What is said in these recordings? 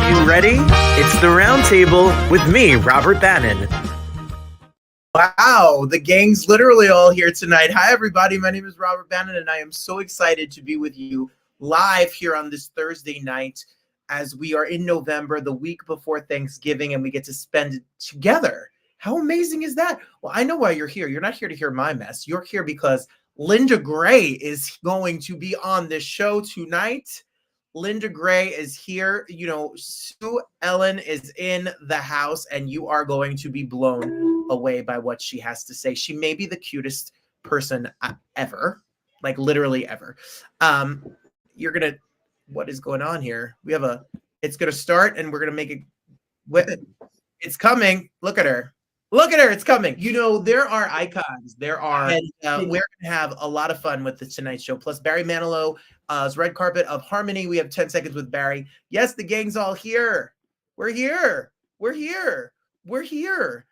you ready? It's the Roundtable with me, Robert Bannon. Wow, the gang's literally all here tonight. Hi, everybody. My name is Robert Bannon, and I am so excited to be with you live here on this Thursday night as we are in November, the week before Thanksgiving, and we get to spend it together. How amazing is that? Well, I know why you're here. You're not here to hear my mess. You're here because Linda Gray is going to be on this show tonight. Linda Gray is here. You know, Sue Ellen is in the house, and you are going to be blown away by what she has to say. She may be the cutest person ever, like literally ever. What is going on here? It's going to start, and we're going to make it. It's coming. Look at her. Look at her. It's coming. You know, there are icons. And we're going to have a lot of fun with the Tonight Show. Plus, Barry Manilow, red carpet of harmony. We have 10 seconds with Barry. Yes, the gang's all here. We're here. We're here. We're here.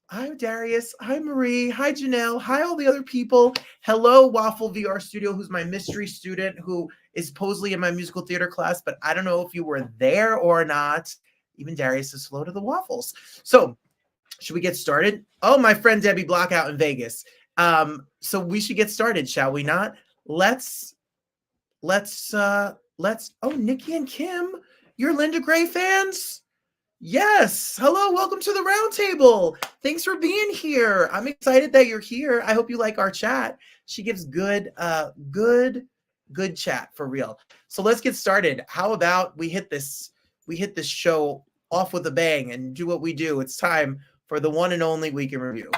Hi, Darius. Hi, Marie. Hi, Janelle. Hi, all the other people. Hello, Waffle VR Studio, who's my mystery student who is supposedly in my musical theater class, but I don't know if you were there or not. Even Darius is slow to the waffles. So, should we get started? Oh, my friend Debbie Block out in Vegas. So we should get started, shall we not? Let's oh, Nikki and Kim, you're Linda Gray fans? Yes. Hello, welcome to the Roundtable. Thanks for being here. I'm excited that you're here. I hope you like our chat. She gives good chat for real. So let's get started. How about we hit this show off with a bang and do what we do. It's time for the one and only Week in Review.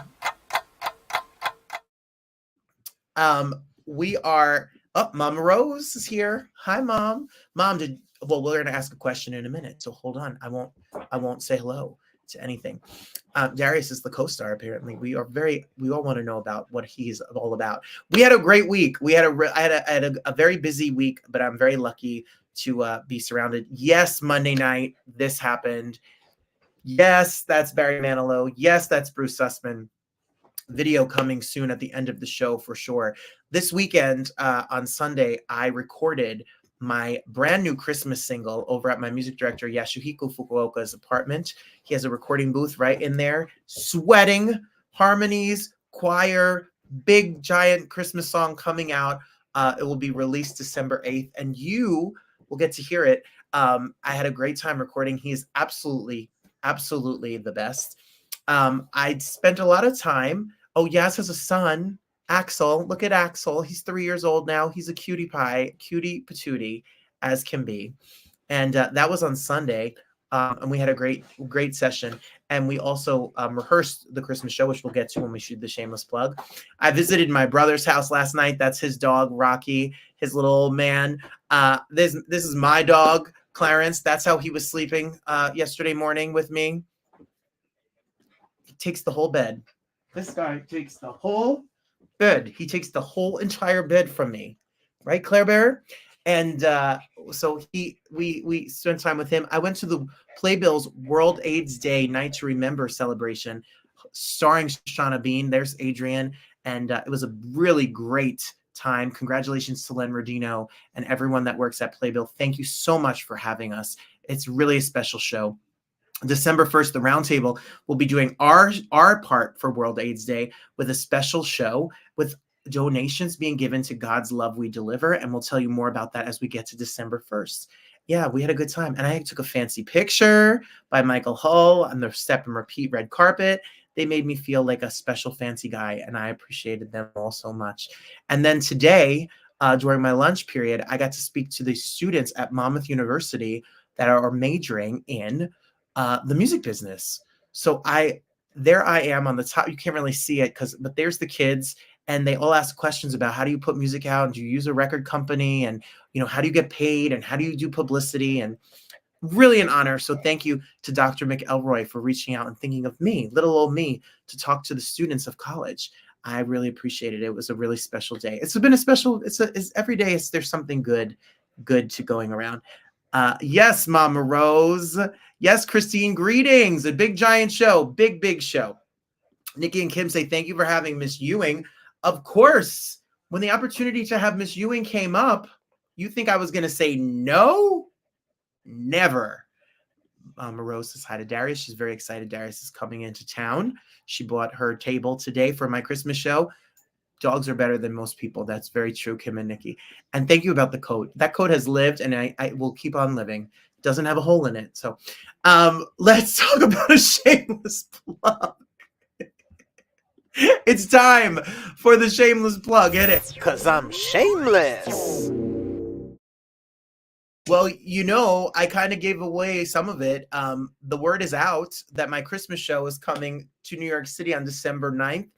Mama Rose is here. Hi, Mom. Mom, we're going to ask a question in a minute, so hold on. I won't say hello to anything. Darius is the co-star, apparently. We all want to know about what he's all about. We had a great week. I had a very busy week, but I'm very lucky to be surrounded. Yes, Monday night, this happened. Yes, that's Barry Manilow. Yes, that's Bruce Sussman. Video coming soon at the end of the show for sure. This weekend, on Sunday, I recorded my brand new Christmas single over at my music director, Yasuhiko Fukuoka's apartment. He has a recording booth right in there, sweating, harmonies, choir, big giant Christmas song coming out. It will be released December 8th, and you will get to hear it. I had a great time recording. He's absolutely the best. I spent a lot of time. Oh, Yas has a son, Axel. Look at Axel. He's 3 years old now. He's a cutie patootie as can be. And that was on Sunday. And we had a great session. And we also rehearsed the Christmas show, which we'll get to when we shoot the shameless plug. I visited my brother's house last night. That's his dog, Rocky, his little old man. This is my dog, Clarence. That's how he was sleeping yesterday morning with me. He takes the whole bed. This guy takes the whole bed. He takes the whole entire bed from me. Right, Claire Bear? And so we spent time with him. I went to the Playbill's World AIDS Day Night to Remember celebration, starring Shauna Bean. There's Adrian. And it was a really great time. Congratulations to Len Rodino and everyone that works at Playbill. Thank you so much for having us. It's really a special show. December 1st, the Roundtable will be doing our part for World AIDS Day with a special show with donations being given to God's Love We Deliver. And we'll tell you more about that as we get to December 1st. Yeah, we had a good time. And I took a fancy picture by Michael Hull on the Step and Repeat red carpet. They made me feel like a special fancy guy, and I appreciated them all so much. And then today, during my lunch period, I got to speak to the students at Monmouth University that are majoring in the music business. So there I am on the top. You can't really see it but there's the kids, and they all ask questions about how do you put music out, and do you use a record company, and how do you get paid, and how do you do publicity, and really an honor. So thank you to Dr. McElroy for reaching out and thinking of me, little old me, to talk to the students of college. I really appreciated it. It was a really special day. It's been a special. It's every day. There's something good to going around. Yes, Mama Rose. Yes, Christine. Greetings. A big giant show. Big show. Nikki and Kim say thank you for having Miss Ewing. Of course. When the opportunity to have Miss Ewing came up, you think I was going to say no? Never. Rose says hi to Darius. She's very excited. Darius is coming into town. She bought her table today for my Christmas show. Dogs are better than most people. That's very true, Kim and Nikki. And thank you about the coat. That coat has lived, and I will keep on living. Doesn't have a hole in it. So let's talk about a shameless plug. It's time for the shameless plug. Hit it. Because I'm shameless. Well, I kind of gave away some of it. The word is out that my Christmas show is coming to New York City on December 9th.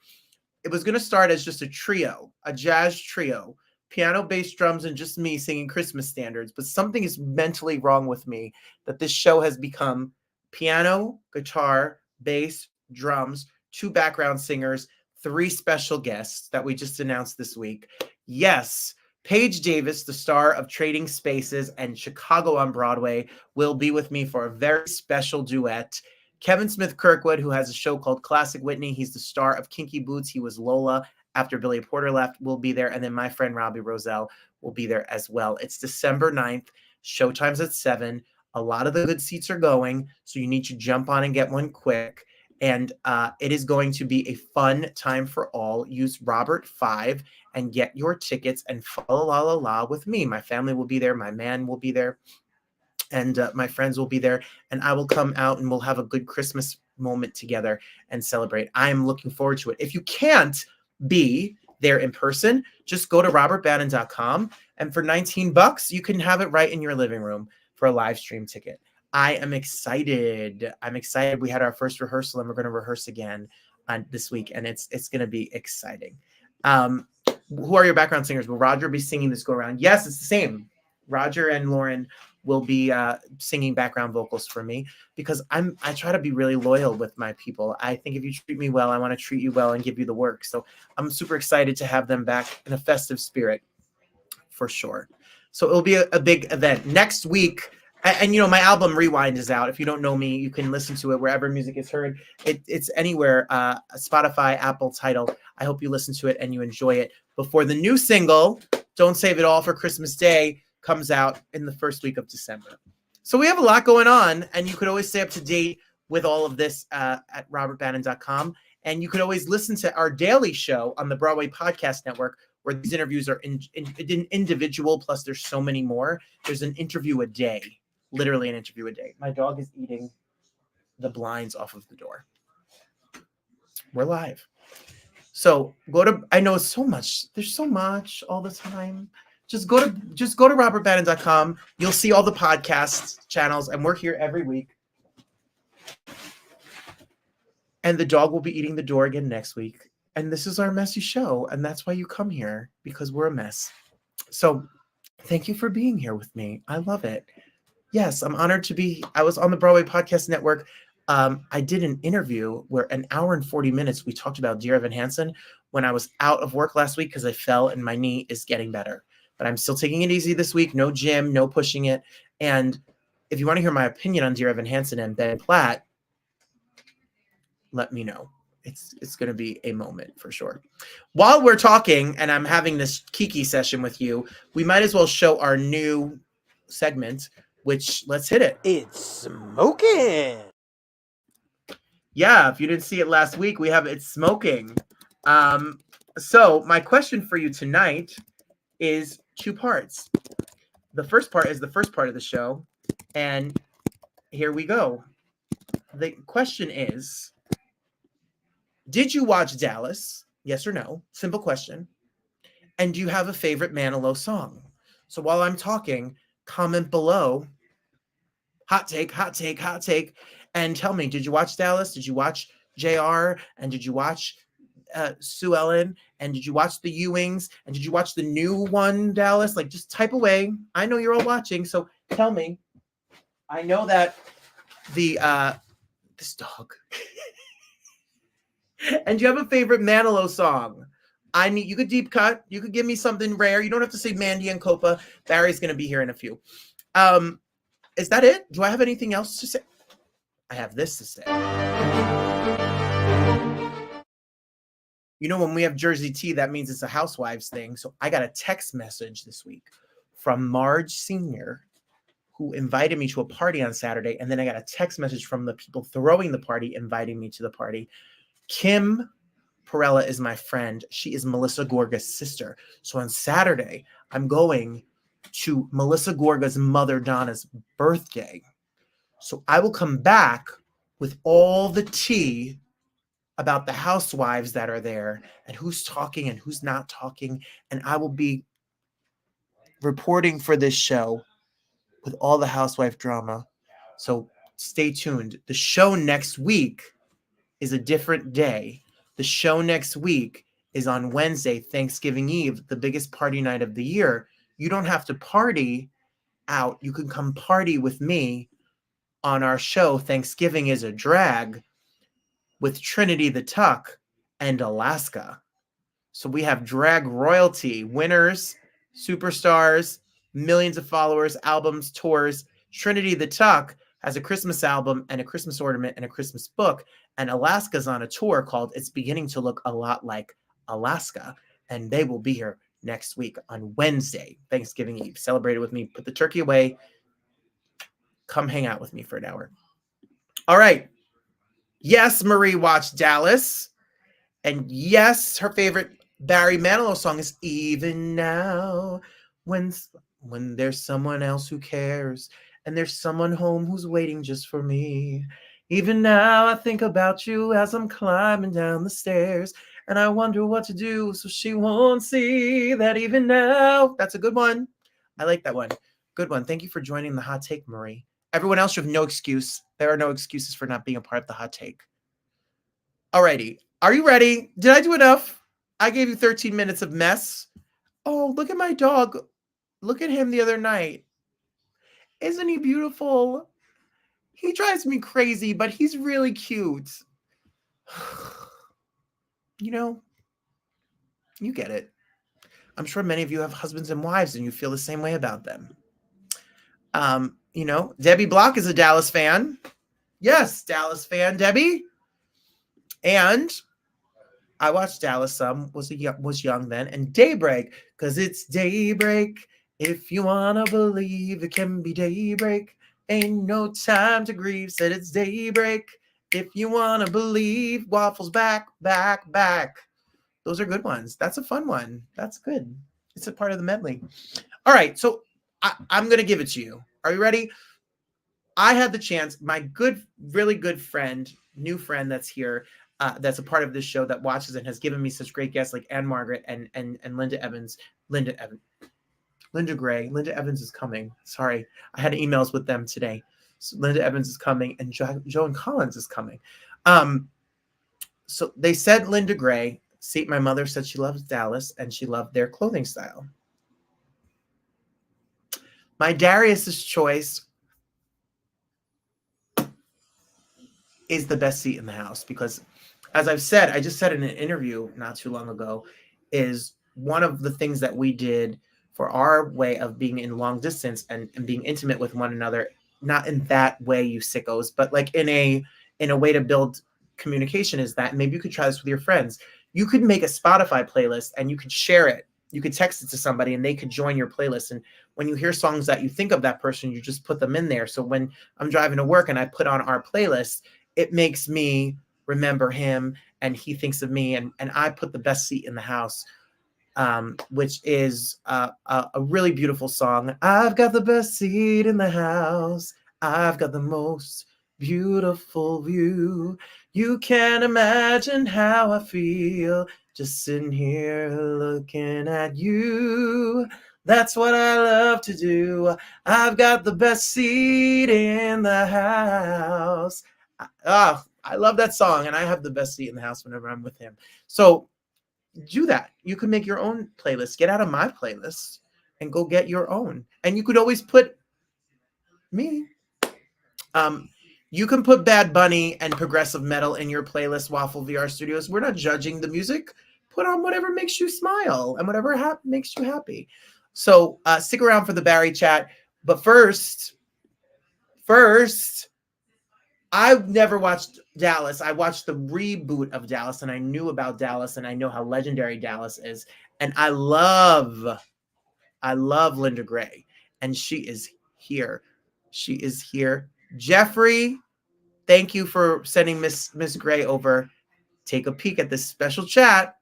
It was going to start as just a trio, a jazz trio, piano, bass, drums, and just me singing Christmas standards. But something is mentally wrong with me that this show has become piano, guitar, bass, drums, 2 background singers, 3 special guests that we just announced this week. Yes, Paige Davis, the star of Trading Spaces and Chicago on Broadway, will be with me for a very special duet. Kevin Smith Kirkwood, who has a show called Classic Whitney. He's the star of Kinky Boots. He was Lola after Billy Porter left, will be there. And then my friend Robbie Roselle will be there as well. It's December 9th. Showtime's at 7. A lot of the good seats are going, so you need to jump on and get one quick. And it is going to be a fun time for all. Use Robert 5 and get your tickets and fa la la la with me. My family will be there. My man will be there. And my friends will be there. And I will come out and we'll have a good Christmas moment together and celebrate. I'm looking forward to it. If you can't be there in person, just go to robertbannon.com. And for $19, you can have it right in your living room for a live stream ticket. I am excited. I'm excited. We had our first rehearsal and we're going to rehearse again this week. And it's going to be exciting. Who are your background singers? Will Roger be singing this go around? Yes, it's the same. Roger and Lauren will be singing background vocals for me because I try to be really loyal with my people. I think if you treat me well, I want to treat you well and give you the work. So I'm super excited to have them back in a festive spirit for sure. So it'll be a big event next week. And my album Rewind is out. If you don't know me, you can listen to it wherever music is heard. It's anywhere, Spotify, Apple, Tidal. I hope you listen to it and you enjoy it before the new single, Don't Save It All for Christmas Day, comes out in the first week of December. So we have a lot going on, and you could always stay up to date with all of this at robertbannon.com. And you could always listen to our daily show on the Broadway Podcast Network, where these interviews are individual, plus there's so many more. There's an interview a day. Literally an interview a day. My dog is eating the blinds off of the door. We're live. So I know so much. There's so much all the time. Just go to robertbannon.com. You'll see all the podcast channels, and we're here every week. And the dog will be eating the door again next week. And this is our messy show, and that's why you come here, because we're a mess. So thank you for being here with me. I love it. Yes, I'm honored to be. I was on the Broadway Podcast Network. I did an interview where 1 hour and 40 minutes we talked about Dear Evan Hansen when I was out of work last week because I fell and my knee is getting better. But I'm still taking it easy this week. No gym, no pushing it. And if you want to hear my opinion on Dear Evan Hansen and Ben Platt, let me know. It's going to be a moment for sure. While we're talking and I'm having this Kiki session with you, we might as well show our new segment, which let's hit it. It's smoking. Yeah, if you didn't see it last week, we have It's Smoking. So my question for you tonight is 2 parts. The first part is the first part of the show, and here we go. The question is, did you watch Dallas? Yes or no? Simple question. And do you have a favorite Manilow song? So while I'm talking, comment below. Hot take, hot take, hot take. And tell me, did you watch Dallas? Did you watch JR? And did you watch Sue Ellen? And did you watch the Ewings? And did you watch the new one, Dallas? Like, just type away. I know you're all watching, so tell me. I know that this dog. And do you have a favorite Manilow song? You could deep cut. You could give me something rare. You don't have to say Mandy and Copa. Barry's going to be here in a few. Is that it? Do I have anything else to say? I have this to say. When we have Jersey tea, that means it's a housewives thing. So I got a text message this week from Marge Sr., who invited me to a party on Saturday. And then I got a text message from the people throwing the party, inviting me to the party. Kim Perella is my friend. She is Melissa Gorga's sister. So on Saturday, I'm going to Melissa Gorga's mother, Donna's birthday. So I will come back with all the tea about the housewives that are there and who's talking and who's not talking. And I will be reporting for this show with all the housewife drama. So stay tuned. The show next week is a different day. The show next week is on Wednesday, Thanksgiving Eve, the biggest party night of the year. You don't have to party out. You can come party with me on our show, Thanksgiving is a Drag, with Trinity the Tuck and Alaska. So we have drag royalty, winners, superstars, millions of followers, albums, tours. Trinity the Tuck has a Christmas album and a Christmas ornament and a Christmas book. And Alaska's on a tour called It's Beginning to Look a Lot Like Alaska. And they will be here next week on Wednesday, Thanksgiving Eve. Celebrate it with me. Put the turkey away. Come hang out with me for an hour. All right. Yes, Marie watched Dallas. And yes, her favorite Barry Manilow song is Even Now, when there's someone else who cares, and there's someone home who's waiting just for me. Even now, I think about you as I'm climbing down the stairs, and I wonder what to do so she won't see that even now. That's a good one. I like that one. Good one. Thank you for joining the hot take, Marie. Everyone else, you have no excuse. There are no excuses for not being a part of the hot take. Alrighty. Are you ready? Did I do enough? I gave you 13 minutes of mess. Oh, look at my dog. Look at him the other night. Isn't he beautiful? He drives me crazy, but he's really cute. You know, you get it. I'm sure many of you have husbands and wives and you feel the same way about them. You know, Debbie Block is a Dallas fan. Yes, Dallas fan, Debbie. And I watched Dallas some, was young then, and Daybreak, because it's daybreak. If you want to believe it can be daybreak, ain't no time to grieve, said it's daybreak. If you want to believe, Waffles back, back, back. Those are good ones. That's a fun one. That's good. It's a part of the medley. All right, so I'm going to give it to you. Are you ready? I had the chance, my good, really good friend, new friend that's here, that's a part of this show that watches and has given me such great guests like Ann Margaret and Linda Evans. Linda Gray. Linda Evans is coming. Sorry. I had emails with them today. So Linda Evans is coming and Joan Collins is coming. So they said Linda Gray. See, my mother said she loves Dallas and she loved their clothing style. My Darius's choice is the best seat in the house because, as I've said, I just said in an interview not too long ago, is one of the things that we did for our way of being in long distance and being intimate with one another, not in that way, you sickos, but like in a way to build communication, is that maybe you could try this with your friends. You could make a Spotify playlist and you could share it. You could text it to somebody and they could join your playlist. And when you hear songs that you think of that person, you just put them in there. So when I'm driving to work and I put on our playlist, it makes me remember him and he thinks of me. And I put the best seat in the house, which is a really beautiful song. I've got the best seat in the house. I've got the most beautiful view. You can't imagine how I feel just sitting here looking at you. That's what I love to do. I've got the best seat in the house. I love that song, and I have the best seat in the house whenever I'm with him. So do that. You can make your own playlist. Get out of my playlist and go get your own. And you could always put me. You can put Bad Bunny and progressive metal in your playlist, Waffle VR Studios. We're not judging the music. Put on whatever makes you smile and whatever makes you happy. So stick around for the Barry chat. But first, I've never watched Dallas. I watched the reboot of Dallas, and I knew about Dallas, and I know how legendary Dallas is. And I love Linda Gray, and she is here. She is here. Jeffrey, thank you for sending Miss Gray over. Take a peek at this special chat.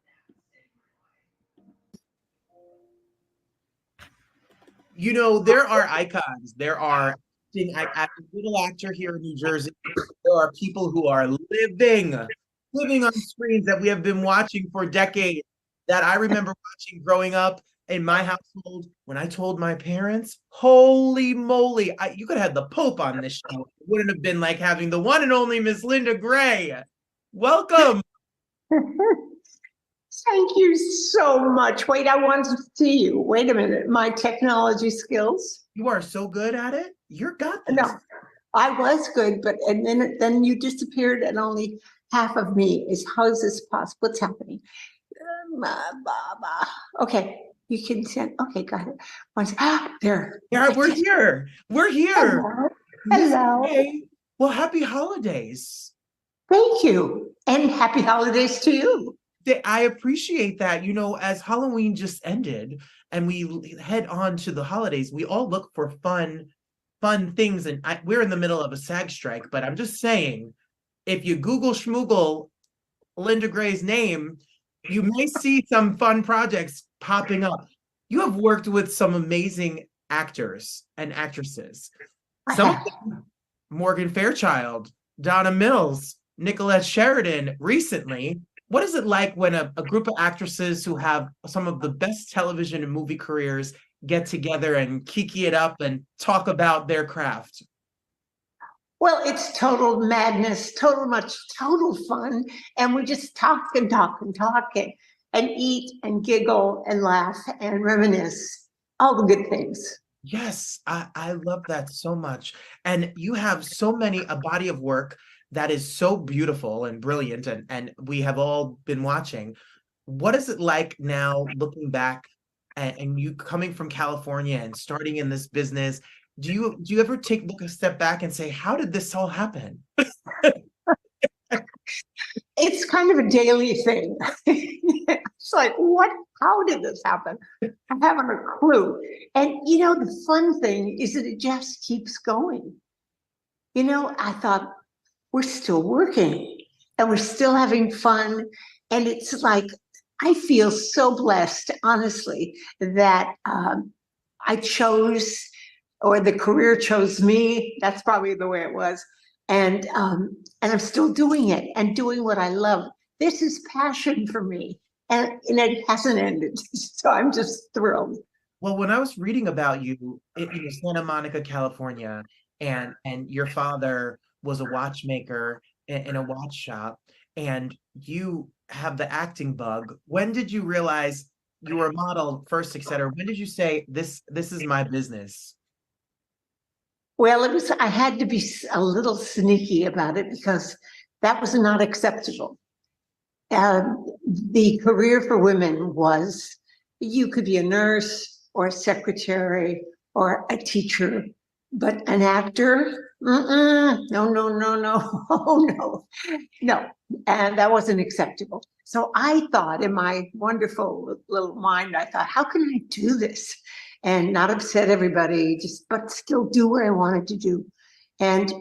You know, there are icons. There are a little actor here in New Jersey. There are people who are living on screens that we have been watching for decades, that I remember watching growing up in my household. When I told my parents, holy moly, you could have had the Pope on this show. It wouldn't have been like having the one and only Miss Linda Gray. Welcome. Thank you so much. Wait, I want to see you. Wait a minute. My technology skills. You are so good at it. You're got this. No, I was good, but and then you disappeared, and only half of me is. How is this possible? What's happening? Okay, you can send. Okay, got it. There. Yeah, we're here. We're here. Hello. Okay. Well, happy holidays. Thank you, and happy holidays to you. I appreciate that. You know, as Halloween just ended and we head on to the holidays, we all look for fun things. And we're in the middle of a SAG strike, but I'm just saying, if you Google schmoogle Linda Gray's name, you may see some fun projects popping up. You have worked with some amazing actors and actresses. Morgan Fairchild, Donna Mills, Nicolette Sheridan recently. What is it like when a group of actresses who have some of the best television and movie careers get together and kiki it up and talk about their craft? Well, it's total madness, total fun. And we just talk and eat and giggle and laugh and reminisce, all the good things. Yes, I love that so much. And you have a body of work that is so beautiful and brilliant, and we have all been watching. What is it like now looking back and you coming from California and starting in this business? Do you ever look a step back and say, how did this all happen? It's kind of a daily thing. It's like, how did this happen? I haven't a clue. And you know, the fun thing is that it just keeps going. You know, I thought, we're still working and we're still having fun. And it's like, I feel so blessed, honestly, that I chose, or the career chose me. That's probably the way it was. And I'm still doing it and doing what I love. This is passion for me, and it hasn't ended. So I'm just thrilled. Well, when I was reading about you in Santa Monica, California, and your father was a watchmaker in a watch shop, and you have the acting bug. When did you realize you were a model first, etc.? When did you say, this is my business? Well, I had to be a little sneaky about it because that was not acceptable. The career for women was, you could be a nurse or a secretary or a teacher, but an actor, no, no. And that wasn't acceptable. So I thought, in my wonderful little mind, I thought, how can I do this and not upset everybody, but still do what I wanted to do? And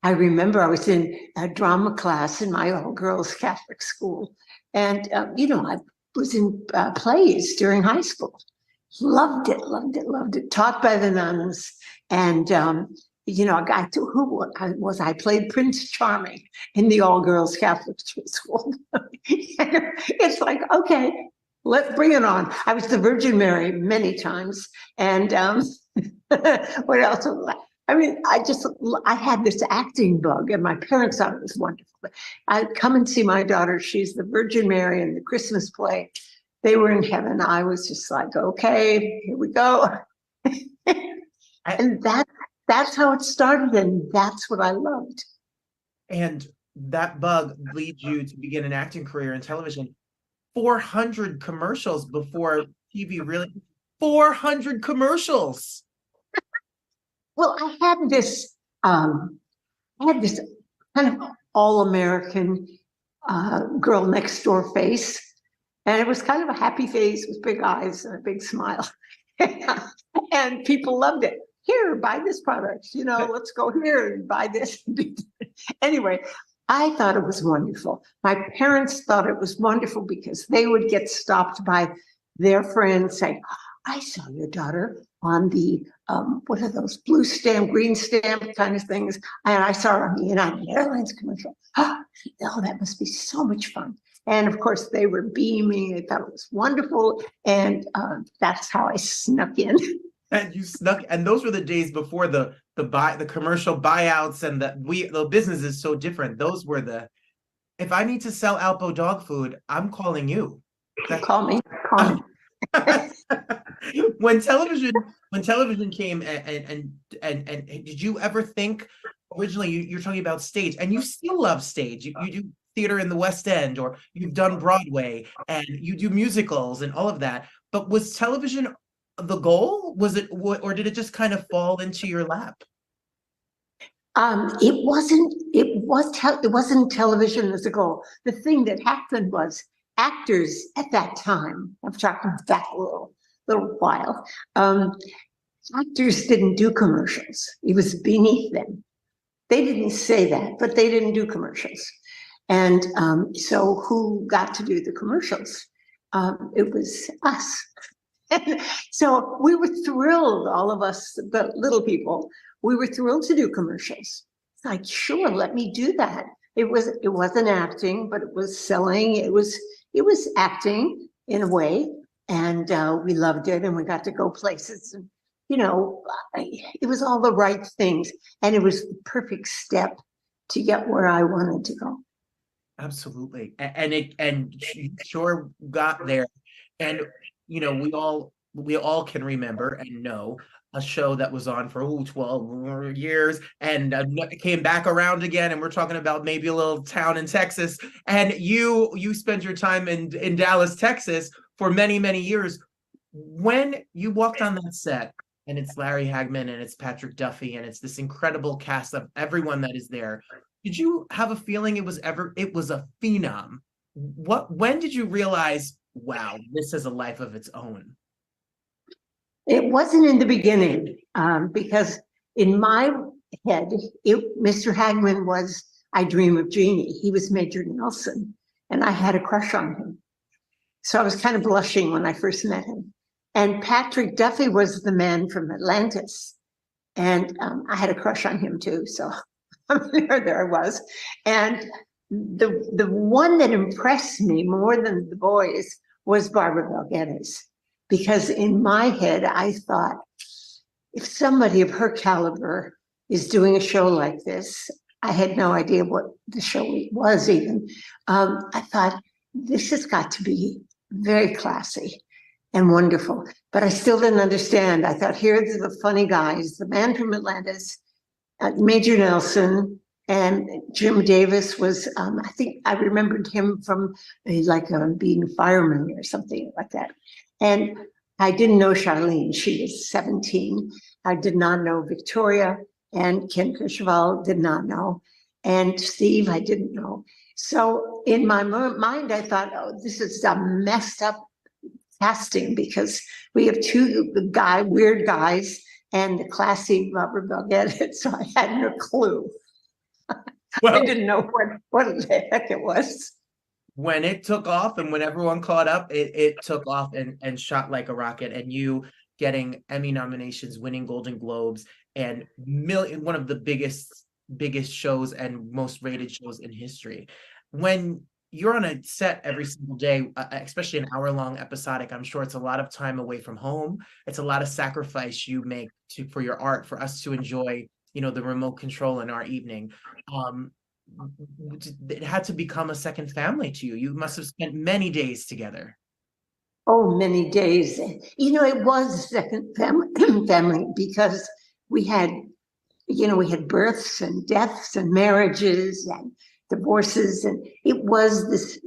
I remember I was in a drama class in my all-girls Catholic school. And, I was in plays during high school. Loved it. Taught by the nuns. And, I played Prince Charming in the all-girls Catholic school. It's like, okay, let's bring it on. I was the Virgin Mary many times. And what else? I mean, I had this acting bug, and my parents thought it was wonderful. I'd come and see my daughter. She's the Virgin Mary in the Christmas play. They were in heaven. I was just like, okay, here we go. And that's how it started, and that's what I loved. And that bug leads you to begin an acting career in television. 400 commercials before TV, really? 400 commercials. Well, I had this kind of all-American girl next door face. And it was kind of a happy face with big eyes and a big smile. And people loved it. here, buy this product, let's go here and buy this. Anyway, I thought it was wonderful. My parents thought it was wonderful because they would get stopped by their friends saying, I saw your daughter on the, what are those, blue stamp, green stamp kind of things. And I saw her on the United Airlines commercial. Oh, that must be so much fun. And of course, they were beaming. They thought it was wonderful. And that's how I snuck in. And you snuck, and those were the days before the commercial buyouts and the business is so different. Those were if I need to sell Alpo dog food, I'm calling you. Call me. When television came and did you ever think originally you're talking about stage and you still love stage? You do theater in the West End, or you've done Broadway and you do musicals and all of that. But was television the goal? Was it, or did it just kind of fall into your lap? It wasn't television as a goal. The thing that happened was actors at that time, I'm talking back a little while, actors didn't do commercials. It was beneath them. They didn't say that, but they didn't do commercials. And so who got to do the commercials? It was us. So we were thrilled, all of us, the little people, we were thrilled to do commercials. It's like, sure, let me do that. It wasn't acting, but it was selling. It was acting in a way, and we loved it, and we got to go places, and it was all the right things, and it was the perfect step to get where I wanted to go. Absolutely, and you sure got there, and we all can remember and know a show that was on for 12 years and came back around again, and we're talking about maybe a little town in Texas, and you spent your time in Dallas, Texas for many, many years. When you walked on that set and it's Larry Hagman and it's Patrick Duffy and it's this incredible cast of everyone that is there, did you have a feeling it was a phenom? When did you realize, wow, this has a life of its own? It wasn't in the beginning, because in my head, Mr. Hagman was I Dream of Jeannie. He was Major Nelson, and I had a crush on him. So I was kind of blushing when I first met him. And Patrick Duffy was the man from Atlantis, and I had a crush on him too. So there I was. And the one that impressed me more than the boys was Barbara Bel Geddes. Because in my head, I thought, if somebody of her caliber is doing a show like this, I had no idea what the show was even. I thought, this has got to be very classy and wonderful. But I still didn't understand. I thought, here's the funny guys, the man from Atlantis, Major Nelson, and Jim Davis was, I think I remembered him from being a fireman or something like that. And I didn't know Charlene. She was 17. I did not know Victoria, and Ken Kercheval did not know. And Steve, I didn't know. So in my mind, I thought, oh, this is a messed up casting, because we have two weird guys and the classy Robert Bel Geddes. So I had no clue. Well, I didn't know what the heck it was. When it took off and when everyone caught up, it took off and shot like a rocket, and you getting Emmy nominations, winning Golden Globes, and one of the biggest shows and most rated shows in history. When you're on a set every single day, especially an hour-long episodic, I'm sure it's a lot of time away from home. It's a lot of sacrifice you make for your art, for us to enjoy, the remote control in our evening. It had to become a second family to you. You must have spent many days together. Oh, many days. It was a second family because we had births and deaths and marriages and divorces, and it was this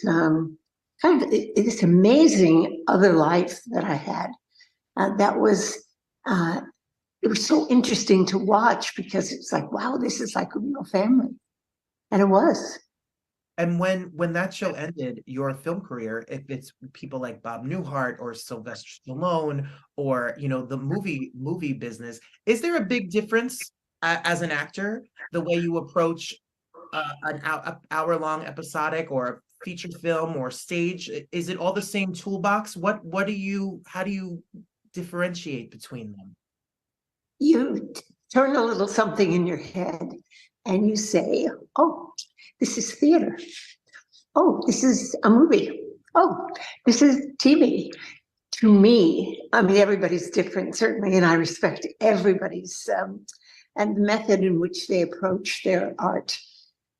kind of this amazing other life that I had. That was it was so interesting to watch, because it's like, wow, this is like a real family. And it was. And when that show ended, your film career, if it's people like Bob Newhart or Sylvester Stallone or the movie business, is there a big difference as an actor, the way you approach an hour-long episodic or feature film or stage? Is it all the same toolbox? How do you differentiate between them? You turn a little something in your head and you say, oh, this is theater. Oh, this is a movie. Oh, this is TV. To me, I mean, everybody's different, certainly, and I respect everybody's and the method in which they approach their art.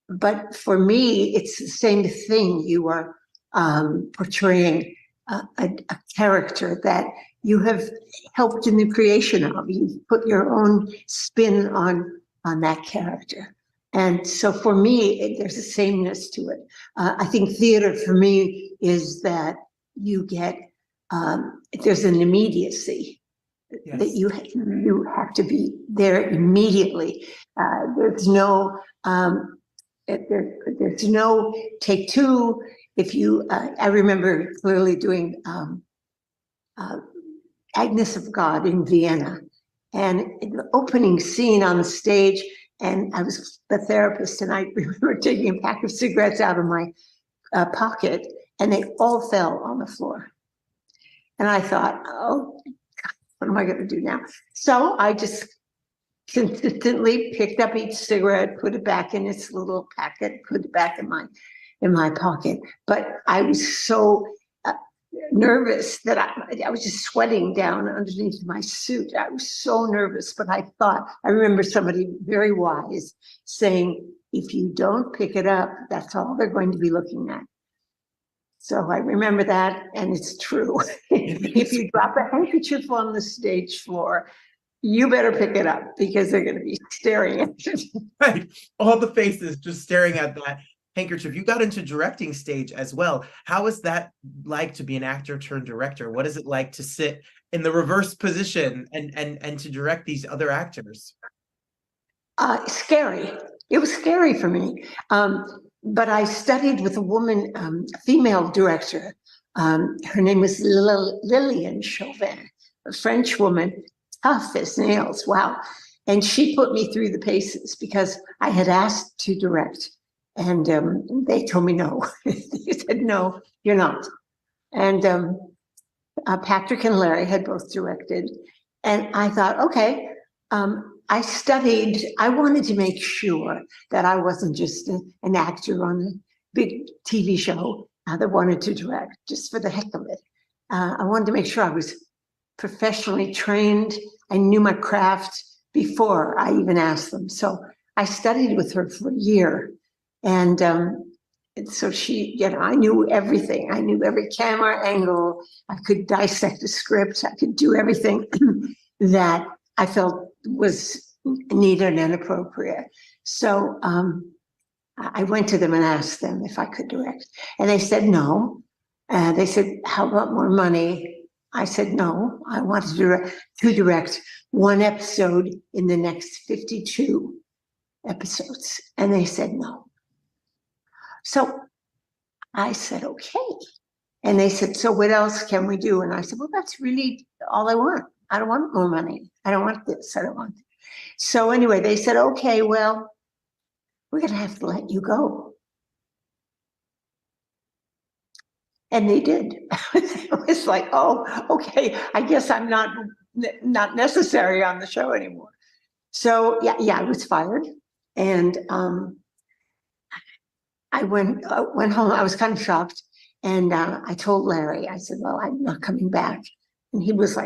But for me, it's the same thing. You are portraying a character that you have helped in the creation of. You've put your own spin on that character. And so for me, there's a sameness to it. I think theater for me is that you get, there's an immediacy. Yes. That you have to be there immediately. There's no take two. If you, I remember clearly doing Agnes of God in Vienna, and in the opening scene on the stage, and I was the therapist, and I remember taking a pack of cigarettes out of my pocket, and they all fell on the floor. And I thought, oh, God, what am I going to do now? So I just consistently picked up each cigarette, put it back in its little packet, put it back in my pocket. But I was so nervous that I was just sweating down underneath my suit. I was so nervous, but I remember somebody very wise saying, if you don't pick it up, that's all they're going to be looking at. So I remember that, and it's true. If you drop a handkerchief on the stage floor, you better pick it up because they're going to be staring at it. Right. All the faces just staring at that handkerchief. You got into directing stage as well. How is that like to be an actor turned director? What is it like to sit in the reverse position and to direct these other actors? Scary. It was scary for me. But I studied with a woman, a female director. Her name was Lillian Chauvin, a French woman, tough as nails. Wow. And she put me through the paces because I had asked to direct. And they told me no. They said, no, you're not. And Patrick and Larry had both directed. And I thought, okay, I studied. I wanted to make sure that I wasn't just an actor on a big TV show that wanted to direct just for the heck of it. I wanted to make sure I was professionally trained. I knew my craft before I even asked them. So I studied with her for a year. And so she, I knew everything. I knew every camera angle. I could dissect a script. I could do everything that I felt was needed and appropriate. So I went to them and asked them if I could direct. And they said no. They said, how about more money? I said, no, I want to direct one episode in the next 52 episodes. And they said no. So I said, okay. And they said, so what else can we do? And I said, well, that's really all I want. I don't want more money. I don't want this. I don't want that. So anyway, they said, okay, well, we're going to have to let you go. And they did. It was like, oh, okay, I guess I'm not necessary on the show anymore. So yeah, I was fired. And I went home. I was kind of shocked. And I told Larry, I said, well, I'm not coming back. And he was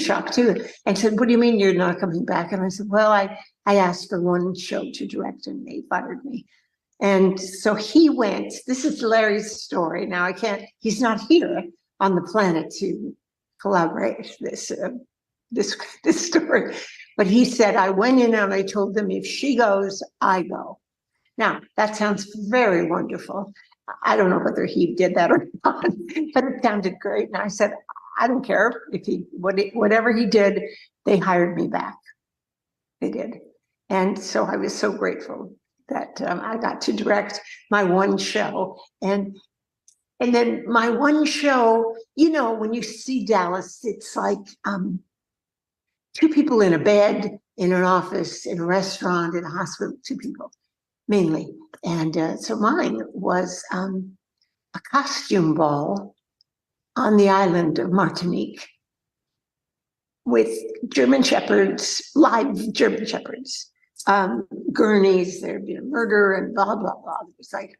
shocked too. And said, what do you mean you're not coming back? And I said, well, I asked for one show to direct and they fired me. And so he went. This is Larry's story. Now he's not here on the planet to collaborate this story. But he said, I went in and I told them, if she goes, I go. Now, that sounds very wonderful. I don't know whether he did that or not, but it sounded great. And I said, I don't care if whatever he did, they hired me back. They did. And so I was so grateful that I got to direct my one show. And then my one show, when you see Dallas, it's like two people in a bed, in an office, in a restaurant, in a hospital, two people mainly. And so mine was a costume ball on the island of Martinique with German Shepherds, live German Shepherds, gurneys, there'd been a murder and blah, blah, blah. It was like,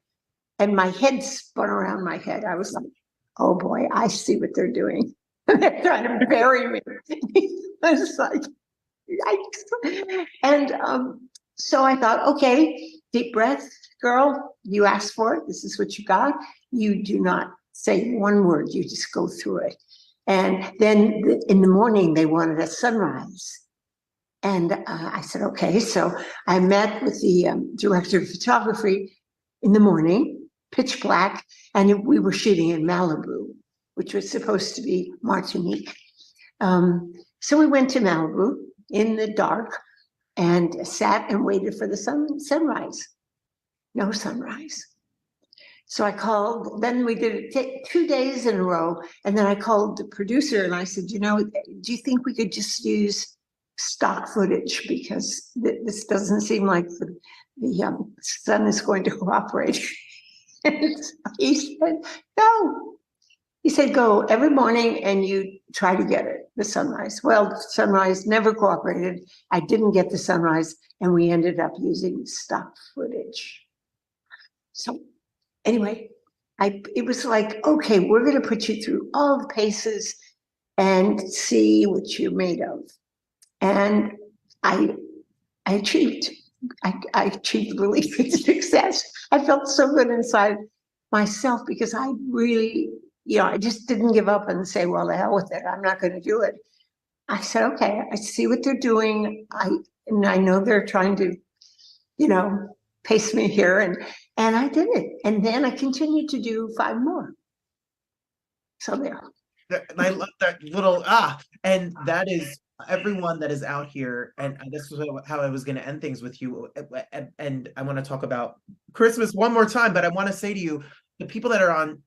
and my head spun around my head. I was like, oh boy, I see what they're doing. They're trying to bury me. I was like, yikes. And so I thought, okay, deep breath, girl, you asked for it. This is what you got. You do not say one word. You just go through it. And then in the morning, they wanted a sunrise. And I said, okay. So I met with the director of photography in the morning, pitch black, and we were shooting in Malibu, which was supposed to be Martinique. So we went to Malibu in the dark and sat and waited for the sunrise. No sunrise. So I called, then we did it 2 days in a row. And then I called the producer and I said, do you think we could just use stock footage? Because this doesn't seem like the sun is going to cooperate. And so he said, no. He said, go every morning and you try to get it, the sunrise. Well, the sunrise never cooperated. I didn't get the sunrise and we ended up using stock footage. So anyway, it was like, okay, we're going to put you through all the paces and see what you're made of. And I achieved. I achieved really good success. I felt so good inside myself because I really, I just didn't give up and say, well, the hell with it. I'm not going to do it. I said, okay, I see what they're doing. And I know they're trying to, pace me here. And I did it. And then I continued to do 5 more. So there. I love that little, and that is everyone that is out here. And this was how I was going to end things with you. And I want to talk about Christmas one more time, but I want to say to you, the people that are on,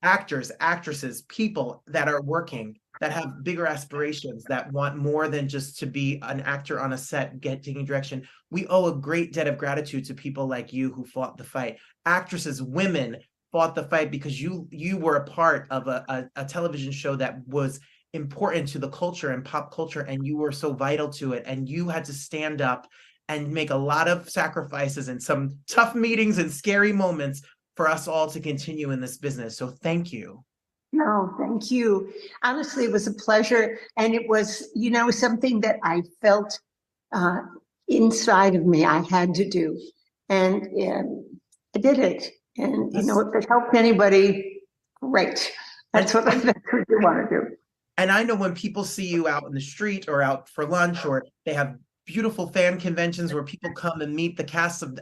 actors, actresses, people that are working, that have bigger aspirations, that want more than just to be an actor on a set, taking direction. We owe a great debt of gratitude to people like you who fought the fight. Actresses, women fought the fight because you were a part of a television show that was important to the culture and pop culture, and you were so vital to it, and you had to stand up and make a lot of sacrifices and some tough meetings and scary moments for us all to continue in this business. So thank you. No, thank you. Honestly, it was a pleasure. And it was, something that I felt inside of me I had to do. And I did it. And, if it helped anybody, great. That's what you want to do. And I know when people see you out in the street or out for lunch, or they have beautiful fan conventions where people come and meet the cast of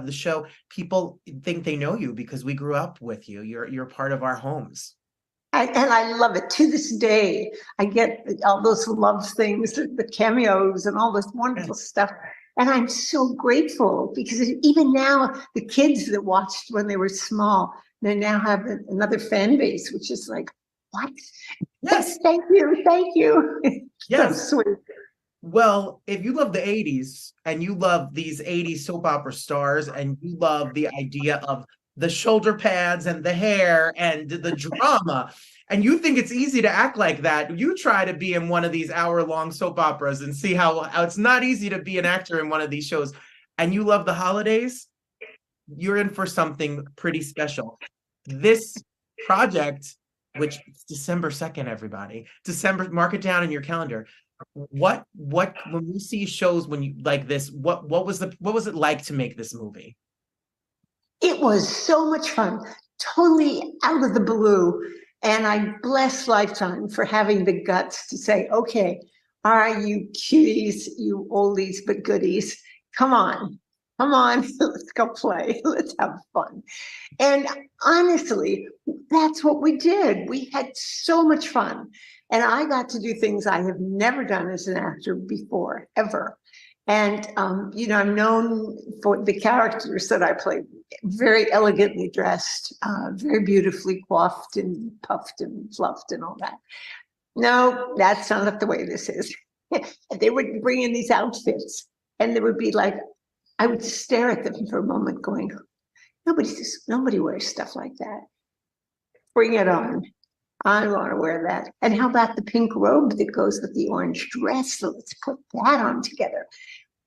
the show, people think they know you because we grew up with you. You're part of our homes. And I love it. To this day, I get all those love things, the cameos and all this wonderful stuff. And I'm so grateful because even now, the kids that watched when they were small, they now have another fan base, which is like, what? Yes. Thank you. Thank you. Yes. So sweet. Well, if you love the 80s and you love these 80s soap opera stars and you love the idea of the shoulder pads and the hair and the drama, and you think it's easy to act like that, you try to be in one of these hour-long soap operas and see how it's not easy to be an actor in one of these shows, and you love the holidays, you're in for something pretty special. This project, which is December 2nd, everybody, mark it down in your calendar. What when we see shows when you like this, what was it like to make this movie? It was so much fun, totally out of the blue. And I bless Lifetime for having the guts to say, okay, all right, you cuties, you oldies but goodies, come on, let's go play, let's have fun. And honestly, that's what we did. We had so much fun. And I got to do things I have never done as an actor before, ever. And, I'm known for the characters that I play, very elegantly dressed, very beautifully coiffed and puffed and fluffed and all that. No, that's not the way this is. They would bring in these outfits and they would be like, I would stare at them for a moment going, nobody wears stuff like that. Bring it on. I want to wear that. And how about the pink robe that goes with the orange dress? So let's put that on together.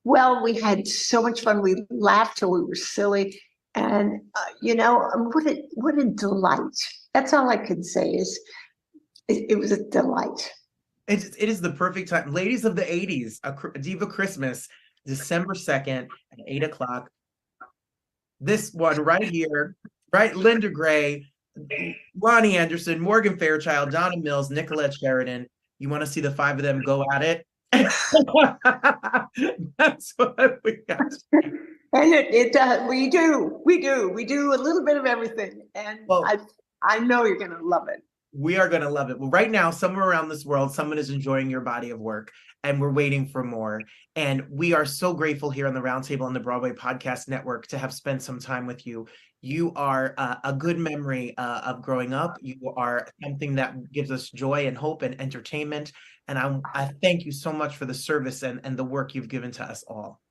Well, we had so much fun. We laughed till we were silly. And, what a delight. That's all I can say is it was a delight. It is the perfect time. Ladies of the 80s, a Diva Christmas, December 2nd at 8 o'clock. This one right here, right? Linda Gray, Lonnie Anderson, Morgan Fairchild, Donna Mills, Nicolette Sheridan. You want to see the five of them go at it? That's what we got. And we do a little bit of everything. And I know you're going to love it. We are going to love it. Well, right now, somewhere around this world, someone is enjoying your body of work, and we're waiting for more. And we are so grateful here on the Roundtable on the Broadway Podcast Network to have spent some time with you. You are a good memory of growing up. You are something that gives us joy and hope and entertainment. And I thank you so much for the service and the work you've given to us all.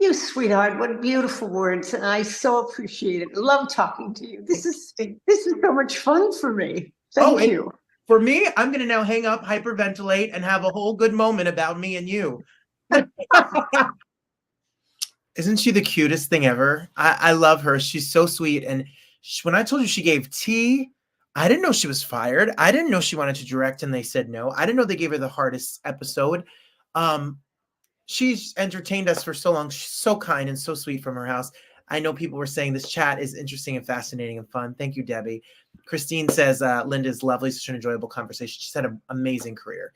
You sweetheart, what beautiful words. And I so appreciate it. Love talking to you. This is so much fun for me. Thank you. For me, I'm going to now hang up, hyperventilate, and have a whole good moment about me and you. Isn't she the cutest thing ever? I love her. She's so sweet. And when I told you she gave tea, I didn't know she was fired. I didn't know she wanted to direct and they said no. I didn't know they gave her the hardest episode. She's entertained us for so long. She's so kind and so sweet from her house. I know people were saying this chat is interesting and fascinating and fun. Thank you, Debbie. Christine says, Linda's lovely, such an enjoyable conversation. She's had an amazing career.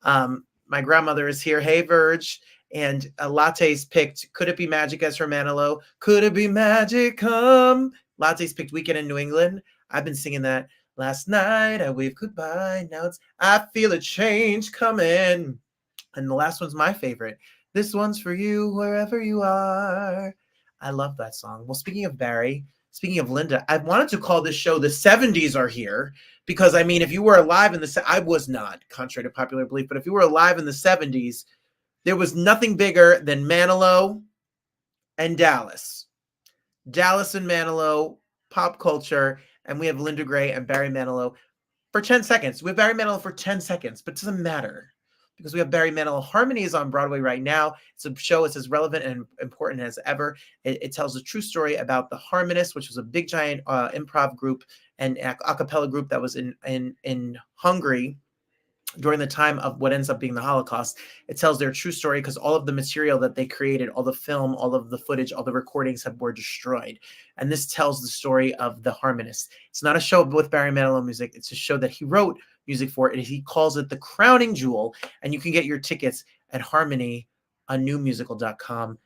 My grandmother is here. Hey, Verge. And Latte's picked Could It Be Magic as her Manilow. Could it be magic come? Latte's picked Weekend in New England. I've been singing that. Last night I waved goodbye. Now I feel a change coming. And the last one's my favorite. This one's for you, wherever you are. I love that song. Well, speaking of Barry, speaking of Linda, I wanted to call this show The 70s Are Here, because, I mean, if you were alive in I was not, contrary to popular belief, but if you were alive in the 70s, there was nothing bigger than Manilow and Dallas. Dallas and Manilow, pop culture, and we have Linda Gray and Barry Manilow for 10 seconds. We have Barry Manilow for 10 seconds, but it doesn't matter, because we have Barry Manilow. Harmony is on Broadway right now. It's a show that's as relevant and important as ever. It tells a true story about the Harmonists, which was a big, giant improv group and a cappella group that was in Hungary during the time of what ends up being the Holocaust. It tells their true story because all of the material that they created, all the film, all of the footage, all the recordings were destroyed. And this tells the story of the Harmonists. It's not a show with Barry Manilow music. It's a show that he wrote music for it. He calls it the crowning jewel. And you can get your tickets at Harmony on newmusical.com.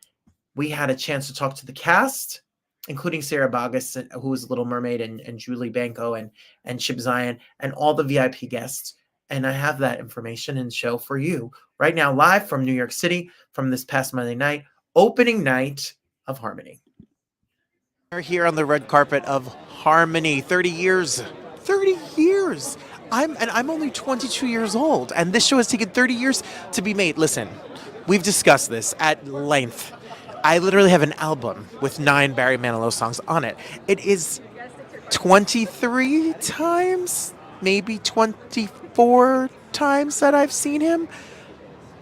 We had a chance to talk to the cast, including Sarah Bogus, who was Little Mermaid, and Julie Banco and Chip Zion, and all the VIP guests. And I have that information and show for you right now, live from New York City, from this past Monday night, opening night of Harmony. We're here on the red carpet of Harmony. 30 years. 30 years. I'm only 22 years old, and this show has taken 30 years to be made. Listen, we've discussed this at length. I literally have an album with 9 Barry Manilow songs on it. It is 23 times, maybe 24 times that I've seen him.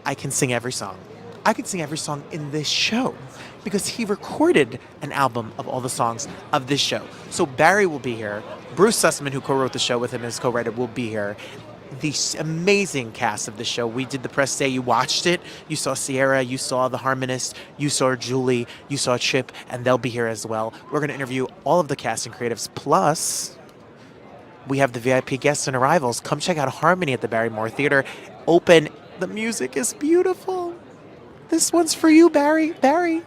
I can sing every song. I can sing every song in this show because he recorded an album of all the songs of this show. So Barry will be here. Bruce Sussman, who co-wrote the show with him as co-writer, will be here. The amazing cast of the show. We did the press day. You watched it. You saw Sierra. You saw the Harmonist. You saw Julie. You saw Chip. And they'll be here as well. We're going to interview all of the cast and creatives. Plus, we have the VIP guests and arrivals. Come check out Harmony at the Barrymore Theater. Open. The music is beautiful. This one's for you, Barry. Barry.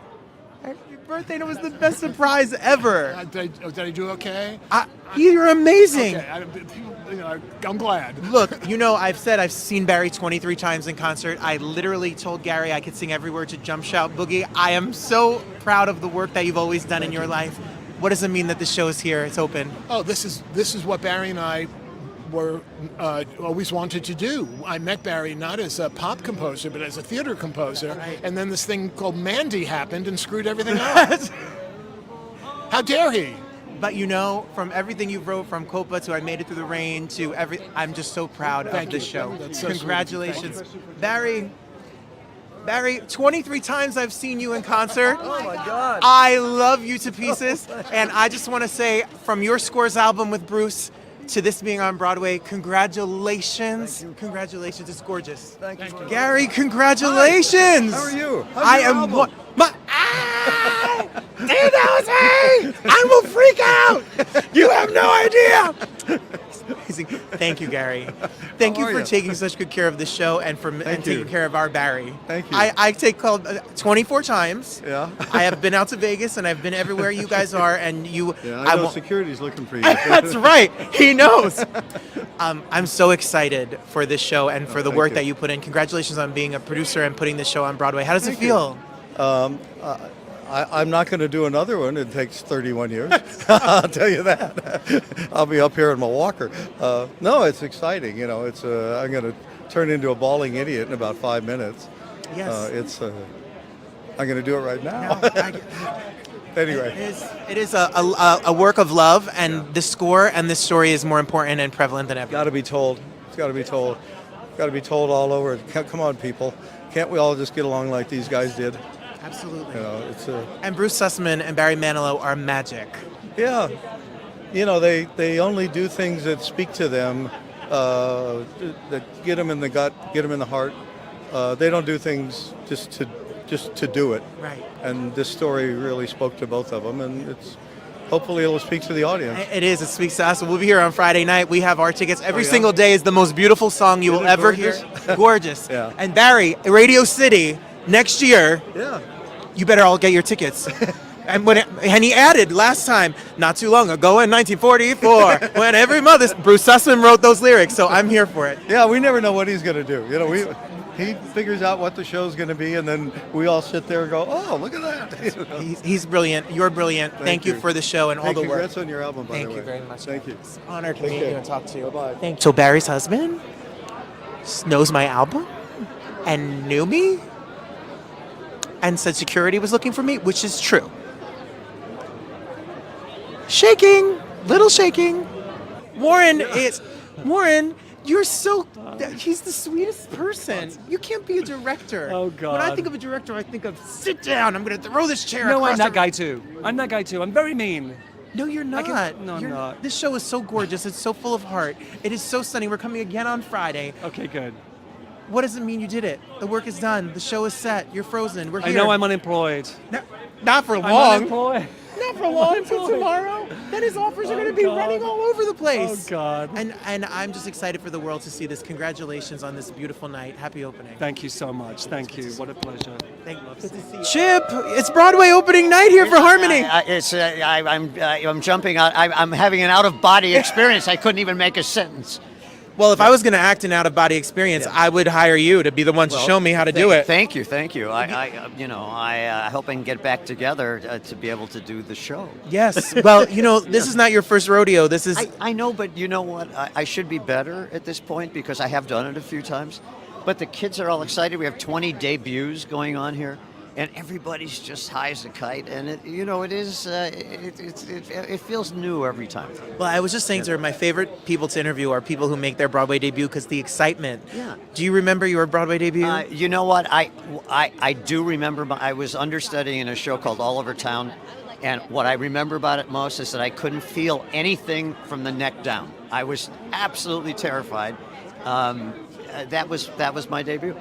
Happy birthday. And it was the best surprise ever. Did I do okay? You're amazing. Okay, I'm glad. Look, I've said I've seen Barry 23 times in concert. I literally told Gary I could sing every word to Jump Shout Boogie. I am so proud of the work that you've always done in your life. What does it mean that the show is here? It's open. Oh, this is what Barry and I were always wanted to do. I met Barry not as a pop composer, but as a theater composer. Right. And then this thing called Mandy happened and screwed everything up. How dare he? But from everything you wrote, from Copa to I Made It Through the Rain to I'm just so proud Thank of this you. show. That's so sweet. Congratulations. Barry, 23 times I've seen you in concert. Oh my God. I love you to pieces. And I just want to say, from your Scores album with Bruce to this being on Broadway, congratulations. Congratulations. It's gorgeous. Thank you. Gary, congratulations. How are you? I am one. He knows me! I will freak out! You have no idea! Amazing. Thank you, Gary. Thank How you are for you? taking such good care of the show and taking care of our Barry. Thank you. I take call 24 times. Yeah. I have been out to Vegas and I've been everywhere you guys are, and you. Yeah, I know won't- security's looking for you. That's right. He knows. I'm so excited for this show and for the thank work you. that you put in. Congratulations on being a producer and putting this show on Broadway. How does Thank it feel? I'm not going to do another one. It takes 31 years. I'll tell you that. I'll be up here in my walker. No, it's exciting. It's I'm going to turn into a bawling idiot in about 5 minutes. Yes. I'm going to do it right now. Anyway. It is a work of love, and the score and this story is more important and prevalent than ever. Got to be told. It's got to be told. Got to be told all over. Come on, people. Can't we all just get along like these guys did? Absolutely. It's And Bruce Sussman and Barry Manilow are magic. yeah. They only do things that speak to them, that get them in the gut, get them in the heart. They don't do things just to do it. Right. And this story really spoke to both of them, and hopefully it'll speak to the audience. It is. It speaks to us. We'll be here on Friday night. We have our tickets. Every yeah? single day is the most beautiful song you will Isn't it ever gorgeous? hear. Gorgeous. Yeah. And Barry, Radio City, next year, Yeah. you better all get your tickets. And he added last time, not too long ago in 1944, when every mother, Bruce Sussman wrote those lyrics, so I'm here for it. Yeah, we never know what he's going to do. He figures out what the show's going to be, and then we all sit there and go, "Oh, look at that!" He's brilliant. You're brilliant. Thank you you. for the show and all Hey, the work. congrats on your album, by Thank the way. you very much. Thank you. It's an honor to Take meet care. you and talk to you. Bye-bye. So Barry's husband knows my album and knew me and said security was looking for me, which is true. Shaking, little shaking. Warren, he's the sweetest person. You can't be a director. Oh, God. When I think of a director, I think of sit down, I'm going to throw this chair No, across I'm that the- guy too. I'm very mean. No, you're not. No, I'm not. This show is so gorgeous. It's so full of heart. It is so stunning. We're coming again on Friday. Okay, good. What does it mean you did it? The work is done. The show is set. You're frozen. We're I here. know I'm unemployed. No, not for I'm long. unemployed. Not for long. Until tomorrow. Then his offers are going to be God. running all over the place. Oh, God. And I'm just excited for the world to see this. Congratulations on this beautiful night. Happy opening. Thank you so much. Thank you. What a pleasure. Thank you. Chip, it's Broadway opening night here for Harmony. I'm jumping out. I'm having an out of body experience. I couldn't even make a sentence. Well, if I was going to act an out-of-body experience, I would hire you to be the one to show me how to do it. Thank you. I hope I can get back together to be able to do the show. Yes. Well, this is not your first rodeo. This is. I know, but you know what? I should be better at this point because I have done it a few times. But the kids are all excited. We have 20 debuts going on here, and everybody's just high as a kite. And it feels new every time. Well, I was just saying to her, my favorite people to interview are people who make their Broadway debut because the excitement. Yeah. Do you remember your Broadway debut? You know what? I do remember. I was understudying in a show called All Over Town, and what I remember about it most is that I couldn't feel anything from the neck down. I was absolutely terrified. That was my debut.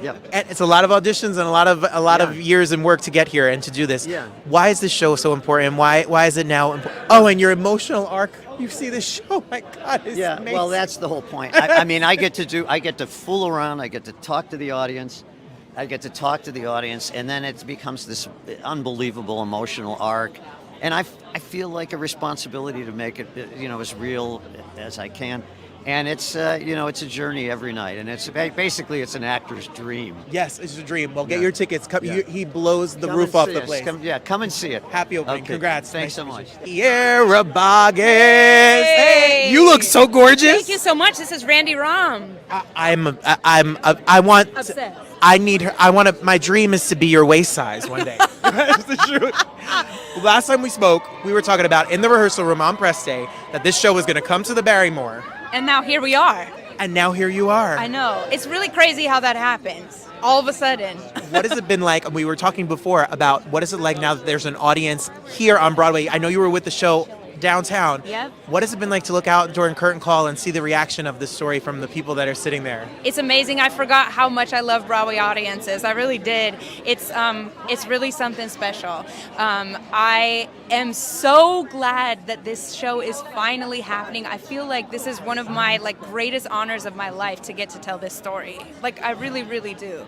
Yeah. And it's a lot of auditions and a lot of years and work to get here and to do this. Yeah. Why is this show so important? Why is it now important? Oh, and your emotional arc. You see this show. My God, it's Yeah. amazing. Well, that's the whole point. I mean, I get to fool around. I get to talk to the audience. I get to talk to the audience, and then it becomes this unbelievable emotional arc. And I feel like a responsibility to make it, as real as I can. And it's, it's a journey every night, and it's basically it's an actor's dream. Yes, it's a dream. Well, get Yeah. your tickets. He blows the Come roof and off see the us. place. Come and see it. Happy opening. Okay. Congrats. Thanks so Nice to much. meet you. Sierra Boggess. Hey. You look so gorgeous. Thank you so much. This is Randy Rom. I want. Obsessed. I need her. I want to. My dream is to be your waist size one day. That's the truth. Last time we spoke, we were talking about in the rehearsal room on press day that this show was going to come to the Barrymore, And now here we are. and now here you are. I know. It's really crazy how that happens. All of a sudden. What has it been like? We were talking before about what is it like now that there's an audience here on Broadway. I know you were with the show downtown. Yep. What has it been like to look out during curtain call and see the reaction of this story from the people that are sitting there? It's amazing. I forgot how much I love Broadway audiences. I really did. It's really something special. I am so glad that this show is finally happening. I feel like this is one of my greatest honors of my life to get to tell this story. I really, really do.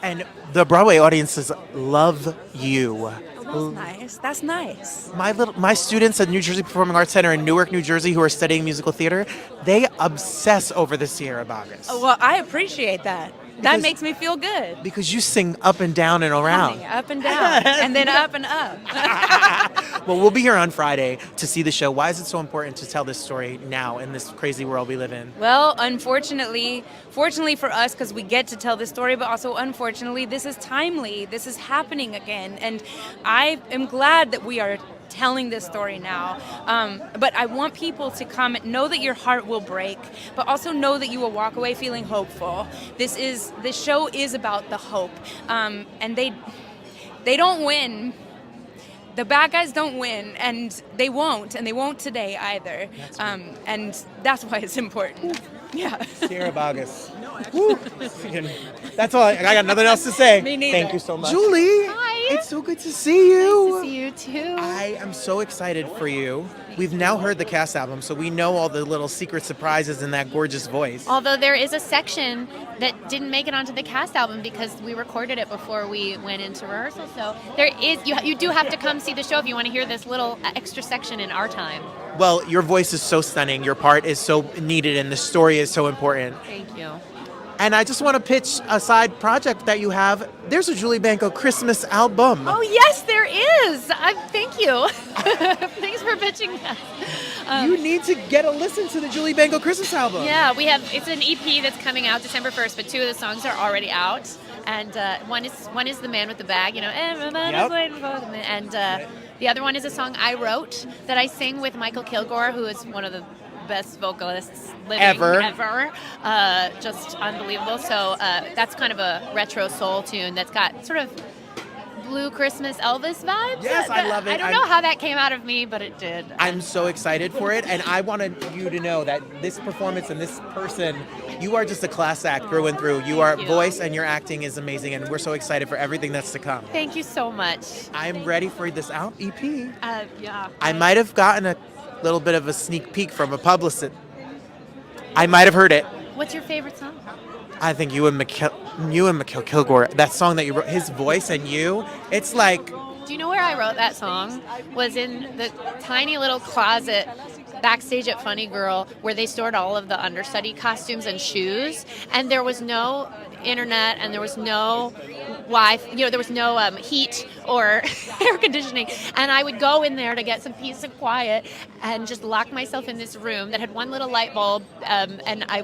And the Broadway audiences love you. Oh, that's nice. That's nice. My students at New Jersey Performing Arts Center in Newark, New Jersey, who are studying musical theater, they obsess over the Sierra Boggess. Well, I appreciate that. That Because- makes me feel good. Because you sing up and down and around. Honey, up and down, and then up and up. Well, we'll be here on Friday to see the show. Why is it so important to tell this story now in this crazy world we live in? Well, fortunately for us, because we get to tell this story, but also unfortunately, this is timely. This is happening again, and I am glad that we are telling this story now. But I want people to come, know that your heart will break, but also know that you will walk away feeling hopeful. This show is about the hope, and they don't win. The bad guys don't win, and they won't today either. And that's why it's important. Yeah. Sierra Boggess. Woo. That's all. I got nothing else to say. Me neither. Thank you so much. Julie. Hi. It's so good to see you. Nice to see you too. I am so excited for you. We've now heard the cast album, so we know all the little secret surprises in that gorgeous voice. Although there is a section that didn't make it onto the cast album because we recorded it before we went into rehearsal. So there is you do have to come see the show if you want to hear this little extra section in our time. Well, your voice is so stunning. Your part is so needed, and the story is so important. Thank you. And I just want to pitch a side project that you have. There's a Julie Banco Christmas album. Oh yes, there is. Thank you. Thanks for pitching that. You need to get a listen to the Julie Banco Christmas album. Yeah, it's an EP that's coming out December 1st, but 2 of the songs are already out. And one is The Man with the Bag, everybody's waiting for the man. And the other one is a song I wrote that I sing with Michael Kilgore, who is one of the best vocalists living Ever. Just unbelievable. So that's kind of a retro soul tune that's got sort of blue Christmas Elvis vibes. Yes, I love it. I don't know how that came out of me, but it did. I'm so excited for it, and I wanted you to know that this performance and this person, you are just a class act through and through. Your Thank you. voice and your acting is amazing, and we're so excited for everything that's to come. Thank you so much. I'm ready for this EP. Yeah. I might have gotten a little bit of a sneak peek from a publicist. I might have heard it. What's your favorite song? I think you and Mikhail Kilgore, that song that you wrote, his voice and you, it's like, Do you know where I wrote that song? Was in the tiny little closet backstage at Funny Girl where they stored all of the understudy costumes and shoes, and there was no internet and there was no there was no heat or air conditioning, and I would go in there to get some peace and quiet and just lock myself in this room that had one little light bulb, and I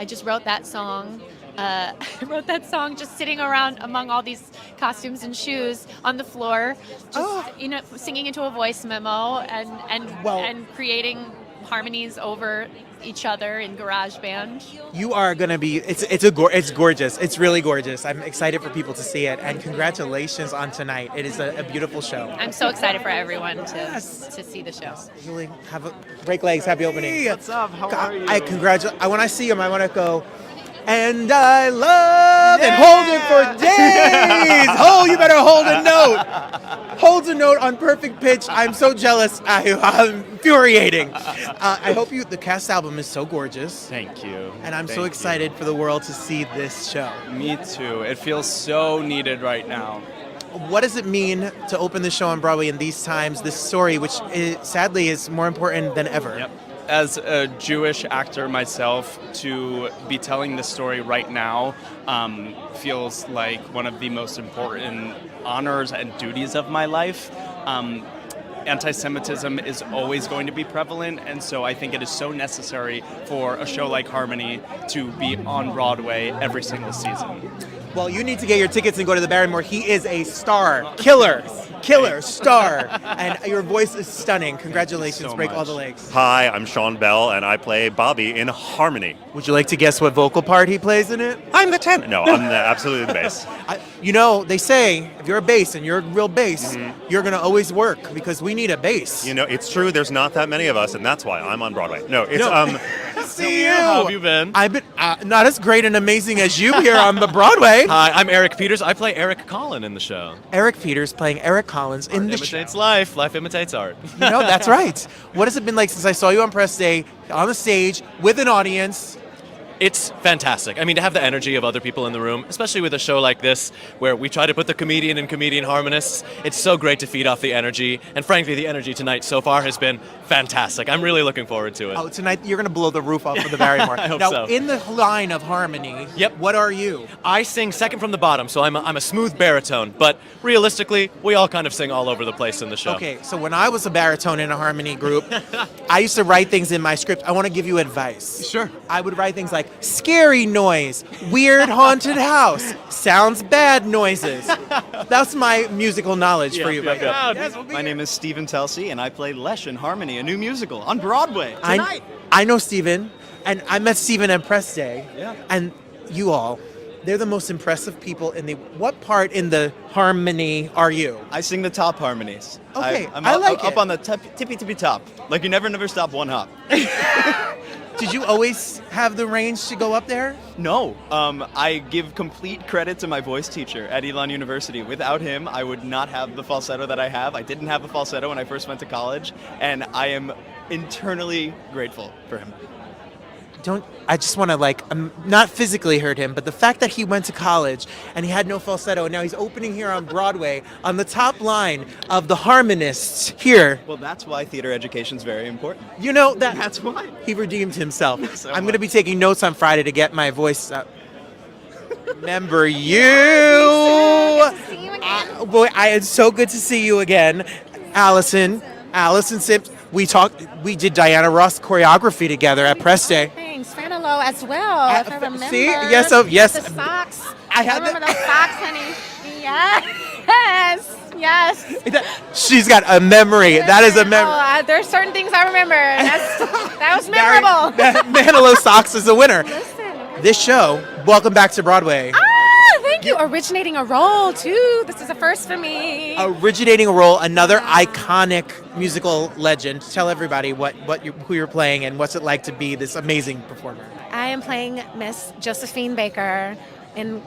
just wrote that song. I wrote that song just sitting around among all these costumes and shoes on the floor, just singing into a voice memo and creating harmonies over each other in GarageBand. you are gonna be. It's gorgeous. It's really gorgeous. I'm excited for people to see it, and congratulations on tonight. It is a beautiful show. I'm so excited for everyone to see the show. Julie, break legs. Happy opening. What's up? How are you? When I see him, I want to go. And I love and hold it for days. Oh, you better hold a note. Holds a note on perfect pitch. I'm so jealous. I'm infuriating. I hope the cast album is so gorgeous. Thank you. And I'm so Thank excited for the world to see this show. you. Me too. It feels so needed right now. What does it mean to open the show on Broadway in these times, this story, which sadly is more important than ever? Yep. As a Jewish actor myself, to be telling this story right now feels like one of the most important honors and duties of my life. Anti-Semitism is always going to be prevalent, and so I think it is so necessary for a show like Harmony to be on Broadway every single season. Well, you need to get your tickets and go to the Barrymore. He is a star, killer star, and your voice is stunning. Congratulations, so break much. all the legs. Hi, I'm Sean Bell, and I play Bobby in Harmony. Would you like to guess what vocal part he plays in it? I'm the tenor. No, I'm absolutely the bass. They say if you're a bass and you're a real bass, you're going to always work because we need a bass. You know, it's true. There's not that many of us, and that's why I'm on Broadway. No, it's See you. How have you been? I've been not as great and amazing as you here on the Broadway. Hi, I'm Eric Peters. I play Eric Collin in the show. Eric Peters playing Eric Collins in the show. Imitates life. Life imitates art. That's right. What has it been like since I saw you on press day, on the stage, with an audience? It's fantastic. I mean, to have the energy of other people in the room, especially with a show like this, where we try to put the comedian and comedian harmonists, it's so great to feed off the energy. And frankly, the energy tonight so far has been fantastic. I'm really looking forward to it. Oh, tonight you're going to blow the roof off of the Barrymore. I hope now, so. in the line of Harmony, Yep. what are you? I sing second from the bottom, so I'm a smooth baritone. But realistically, we all kind of sing all over the place in the show. Okay, so when I was a baritone in a Harmony group, I used to write things in my script. I want to give you advice. Sure. I would write things like scary noise, weird haunted house, sounds bad noises. That's my musical knowledge for you. My name is Stephen Telsey, and I play Lesh in Harmony, a new musical on Broadway tonight. I know Stephen, and I met Stephen at press day. Yeah. And you all, they're the most impressive people in the. What part in the Harmony are you? I sing the top harmonies. Okay, I'm I up, like up it. on the tippy top. Like you never stop one hop. Did you always have the range to go up there? No, I give complete credit to my voice teacher at Elon University. Without him, I would not have the falsetto that I have. I didn't have a falsetto when I first went to college, and I am internally grateful for him. I just want to not physically hurt him, but the fact that he went to college and he had no falsetto and now he's opening here on Broadway on the top line of the harmonists here. Well, that's why theater education is very important. You know, That's why. he redeemed himself. So I'm going to much. be taking notes on Friday to get my voice up. Remember you. See you again. Boy, it's so good to see you again. Allison Sips. We did Diana Ross choreography together at press day. Thanks, Manilow as well. If I remember. See? Yes. The socks. I had remember those socks, honey. Yes. She's got a memory. That is a memory. There's certain things I remember. That was memorable. Manilow Socks is a winner. Listen. This show, welcome back to Broadway. Thank you. Originating a role too. This is a first for me. Originating a role, another iconic musical legend. Tell everybody who you're playing and what's it like to be this amazing performer. I am playing Miss Josephine Baker in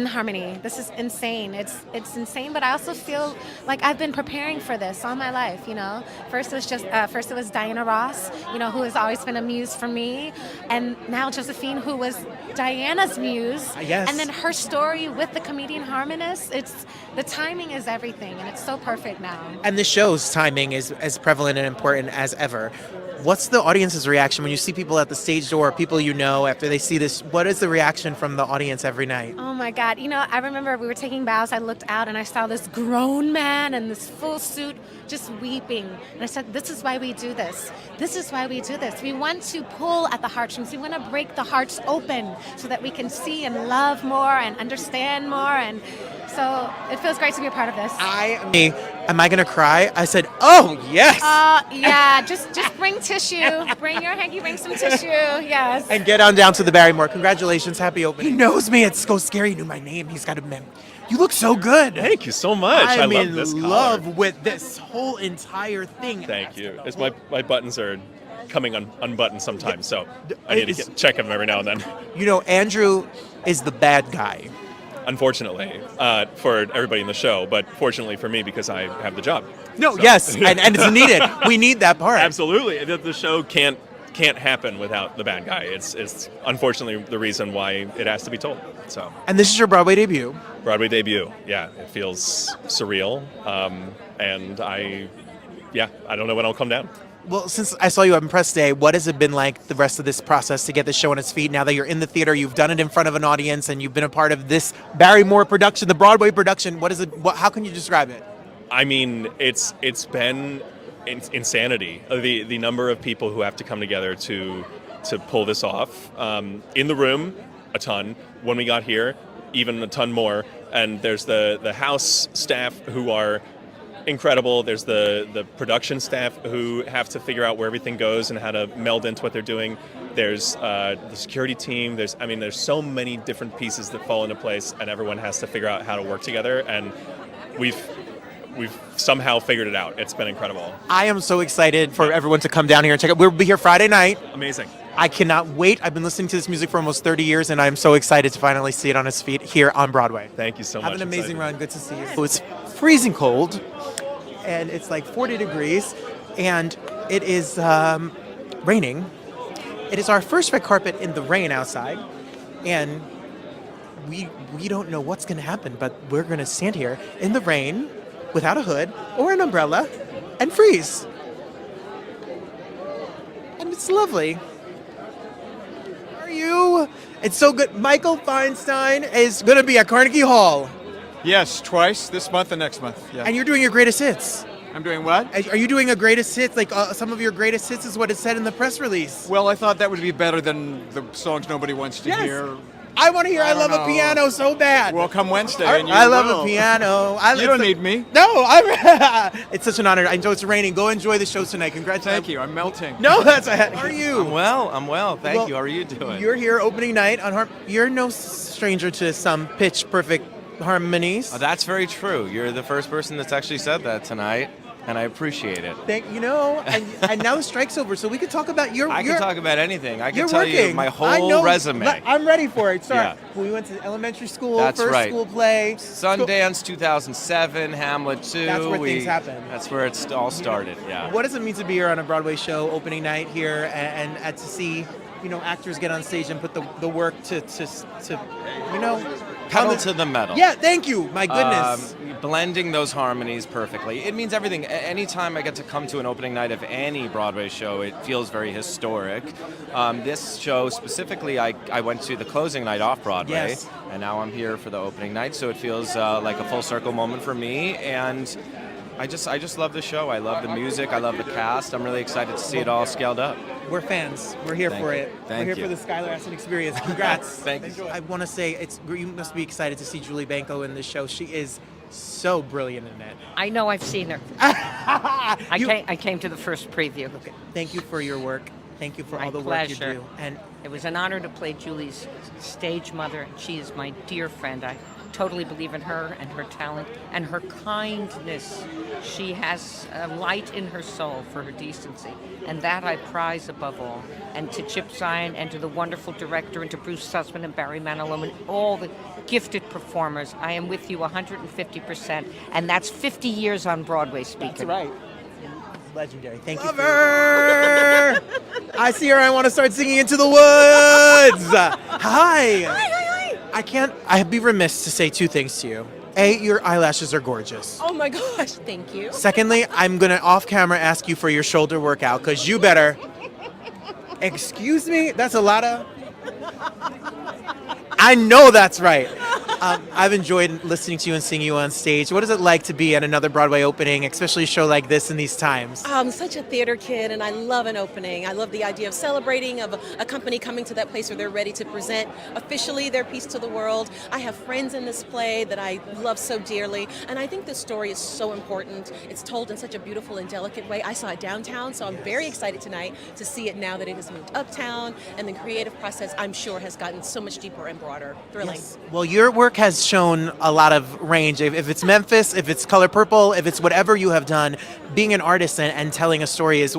Harmony. This is insane. It's insane, but I also feel like I've been preparing for this all my life. You know, first it was Diana Ross, who has always been a muse for me, and now Josephine, who was Diana's muse. Yes. And then her story with the comedian harmonist. The timing is everything, and it's so perfect now. And the show's timing is as prevalent and important as ever. What's the audience's reaction when you see people at the stage door, people after they see this? What is the reaction from the audience every night? Oh my God. I remember we were taking bows. I looked out and I saw this grown man in this full suit just weeping. And I said, this is why we do this. This is why we do this. We want to pull at the heartstrings. We want to break the hearts open so that we can see and love more and understand more. And so it feels great to be a part of this. Am I going to cry? I said, oh, yes. Yeah, just bring tissue. Bring your hanky, bring some tissue. Yes. And get on down to the Barrymore. Congratulations. Happy opening. He knows me. It's so scary. He knew my name. He's got a memory. You look so good. Thank you so much. I'm love this in collar. love with this whole entire thing. Thank you. My buttons are coming unbuttoned sometimes. So I need to check him every now and then. You know, Andrew is the bad guy. Unfortunately, for everybody in the show, but fortunately for me because I have the job. No, So. yes, and it's needed. We need that part. Absolutely. The show can't happen without the bad guy. It's unfortunately the reason why it has to be told. So. And this is your Broadway debut. Broadway debut. Yeah, it feels surreal, and I don't know when I'll come down. Well, since I saw you on press day, what has it been like the rest of this process to get the show on its feet? Now that you're in the theater, you've done it in front of an audience, and you've been a part of this Barry Moore production, the Broadway production. What is it? How can you describe it? I mean, it's been insanity. The number of people who have to come together to pull this off. In the room, a ton. When we got here, even a ton more. And there's the house staff who are incredible. There's the production staff who have to figure out where everything goes and how to meld into what they're doing. There's the security team. There's so many different pieces that fall into place, and everyone has to figure out how to work together. And we've somehow figured it out. It's been incredible. I am so excited for everyone to come down here and check it. We'll be here Friday night. Amazing. I cannot wait. I've been listening to this music for almost 30 years, and I'm so excited to finally see it on its feet here on Broadway. Thank you so much. Have an amazing run. Good to see you. So it's freezing cold, and it's like 40 degrees, and it is raining. It is our first red carpet in the rain outside, and we don't know what's going to happen, but we're going to stand here in the rain without a hood or an umbrella and freeze. And it's lovely. How are you? It's so good. Michael Feinstein is going to be at Carnegie Hall. Yes, twice, this month and next month. Yeah. And you're doing your greatest hits. I'm doing what? Are you doing a greatest hits? Like some of your greatest hits is what it said in the press release. Well, I thought that would be better than the songs nobody wants to hear. I want to hear I Love a Piano so bad. Well, come Wednesday and you I Love will. a Piano. You don't need me. No, it's such an honor. I know it's raining. Go enjoy the show tonight. Congratulations. Thank you. I'm melting. No, that's how are you? I'm well. Thank you. How are you doing? You're here opening night on You're no stranger to some pitch perfect harmonies. Oh, that's very true. You're the first person that's actually said that tonight, and I appreciate it. And now the strike's over, so we could talk about I can talk about anything. I can you're tell working. you my whole resume. I'm ready for it. Sorry. Yeah. We went to elementary school, That's first right. school play. Sundance 2007, Hamlet 2. That's where things happen. That's where it all started, yeah. What does it mean to be here on a Broadway show, opening night here, and to see, actors get on stage and put the work to Pedal to the metal. Yeah, thank you. My goodness. Blending those harmonies perfectly. It means everything. Anytime I get to come to an opening night of any Broadway show, it feels very historic. This show specifically, I went to the closing night off Broadway, Yes. and now I'm here for the opening night, so it feels like a full circle moment for me, and I just love the show. I love the music. I love the cast. I'm really excited to see it all scaled up. We're fans. We're here for it. Thank We're here you. for the Skylar Astin experience. Congrats. Thank you. I want to say you must be excited to see Julie Banco in this show. She is so brilliant in it. I know, I've seen her. I came to the first preview. Okay. Thank you for your work. Thank you for My all the pleasure. work you do. And it was an honor to play Julie's stage mother. She is my dear friend. I totally believe in her and her talent and her kindness. She has a light in her soul for her decency, and that I prize above all. And to Chip Zien and to the wonderful director and to Bruce Sussman and Barry Manilow and all the gifted performers, I am with you 150%, and that's 50 years on Broadway speaking. That's right. Legendary. Thank you. Lover! I see her. I want to start singing Into the Woods. Hi. I'd be remiss to say two things to you. A, your eyelashes are gorgeous. Oh my gosh, thank you. Secondly, I'm going to off camera ask you for your shoulder workout because you better. Excuse me? That's a lot of. I know that's right. I've enjoyed listening to you and seeing you on stage. What is it like to be at another Broadway opening, especially a show like this in these times? I'm such a theater kid, and I love an opening. I love the idea of celebrating, of a company coming to that place where they're ready to present officially their piece to the world. I have friends in this play that I love so dearly, and I think this story is so important. It's told in such a beautiful and delicate way. I saw it downtown, so I'm very excited tonight to see it now that it has moved uptown, and the creative process, I'm sure, has gotten so much deeper and broader. Thrilling. Yes. Well, your work work has shown a lot of range. If it's Memphis, if it's Color Purple, if it's whatever you have done, being an artist and telling a story is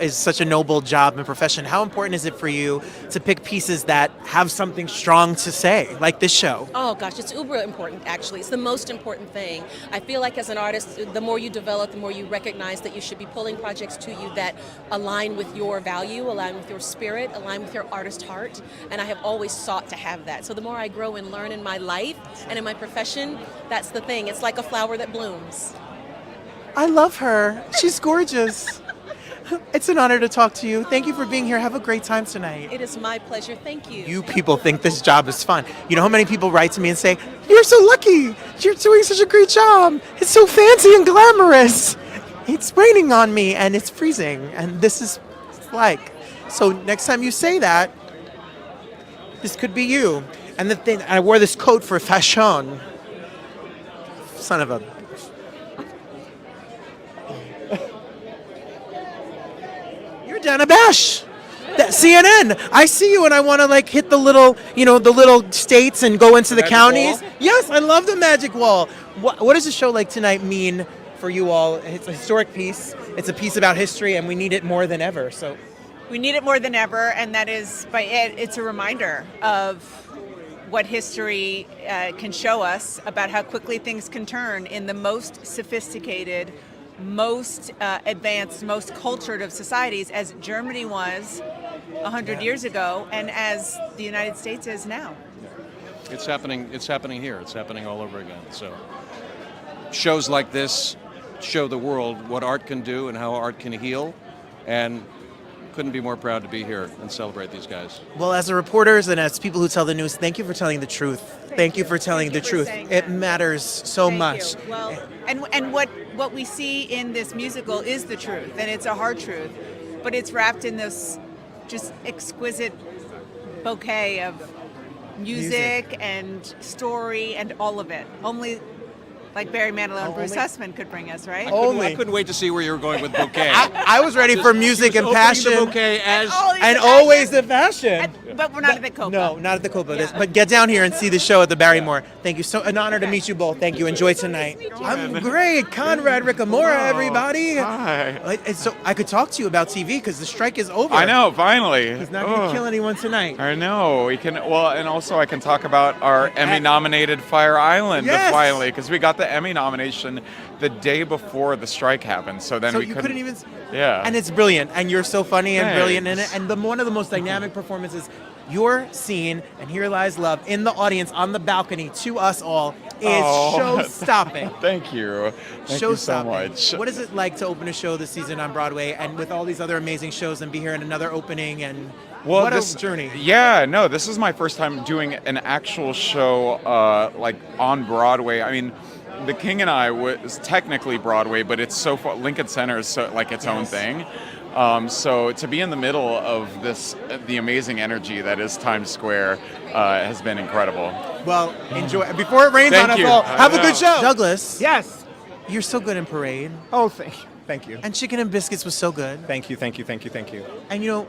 such a noble job and profession. How important is it for you to pick pieces that have something strong to say, like this show? Oh gosh, it's uber important actually. It's the most important thing. I feel like as an artist, the more you develop, the more you recognize that you should be pulling projects to you that align with your value, align with your spirit, align with your artist heart, and I have always sought to have that. So the more I grow and learn in my life and in my profession, that's the thing. It's like a flower that blooms. I love her. She's gorgeous. It's an honor to talk to you. Thank you for being here. Have a great time tonight. It is my pleasure. Thank you. You people think this job is fun. You know how many people write to me and say, "You're so lucky. You're doing such a great job. It's so fancy and glamorous. It's raining on me and it's freezing. And this is like." So next time you say that, this could be you. And the thing, I wore this coat for fashion. Son of a... You're Dana Bash. That CNN. I see you and I want to like hit the little, the little states and go into the counties. Wall? Yes, I love the magic wall. What does a show like tonight mean for you all? It's a historic piece. It's a piece about history and we need it more than ever. So we need it more than ever, and that is it's a reminder of what history can show us about how quickly things can turn in the most sophisticated, most advanced, most cultured of societies, as Germany was 100 years ago, and as the United States is now. It's happening. It's happening here. It's happening all over again. So shows like this show the world what art can do and how art can heal, and couldn't be more proud to be here and celebrate these guys. Well, as reporters and as people who tell the news, thank you for telling the truth. Thank you for telling the truth. It matters so much. Well, and what we see in this musical is the truth, and it's a hard truth, but it's wrapped in this just exquisite bouquet of music and story and all of it. Only like Barry Manilow and Bruce Sussman could bring us, right? I couldn't wait to see where you were going with bouquet. I was ready for music and passion. The bouquet as always the fashion. But we're not at the Copa. No, not at the Copa. But get down here and see the show at the Barrymore. Thank you. So an honor to meet you both. Thank you. Enjoy tonight. I'm great. Conrad Ricamora, everybody. Hi. So I could talk to you about TV because the strike is over. I know, finally. He's not going to kill anyone tonight. I know. We can. Well, and also I can talk about our Emmy-nominated Fire Island finally, because we got the Emmy nomination the day before the strike happened. So then so we you couldn't even. Yeah. And it's brilliant, and you're so funny and brilliant in it. And one of the most dynamic performances. Your scene, and Here Lies Love, in the audience on the balcony to us all is show-stopping. Thank you. Thank you so much. What is it like to open a show this season on Broadway and with all these other amazing shows and be here in another opening and what a journey? Yeah, no, this is my first time doing an actual show like on Broadway. I mean, The King and I was technically Broadway, but it's so far, Lincoln Center is so like its own thing. So to be in the middle of the amazing energy that is Times Square has been incredible. Well, enjoy. Before it rains on us all, have a good show. Douglas. Yes. You're so good in Parade. Oh, thank you. And Chicken and Biscuits was so good. Thank you. And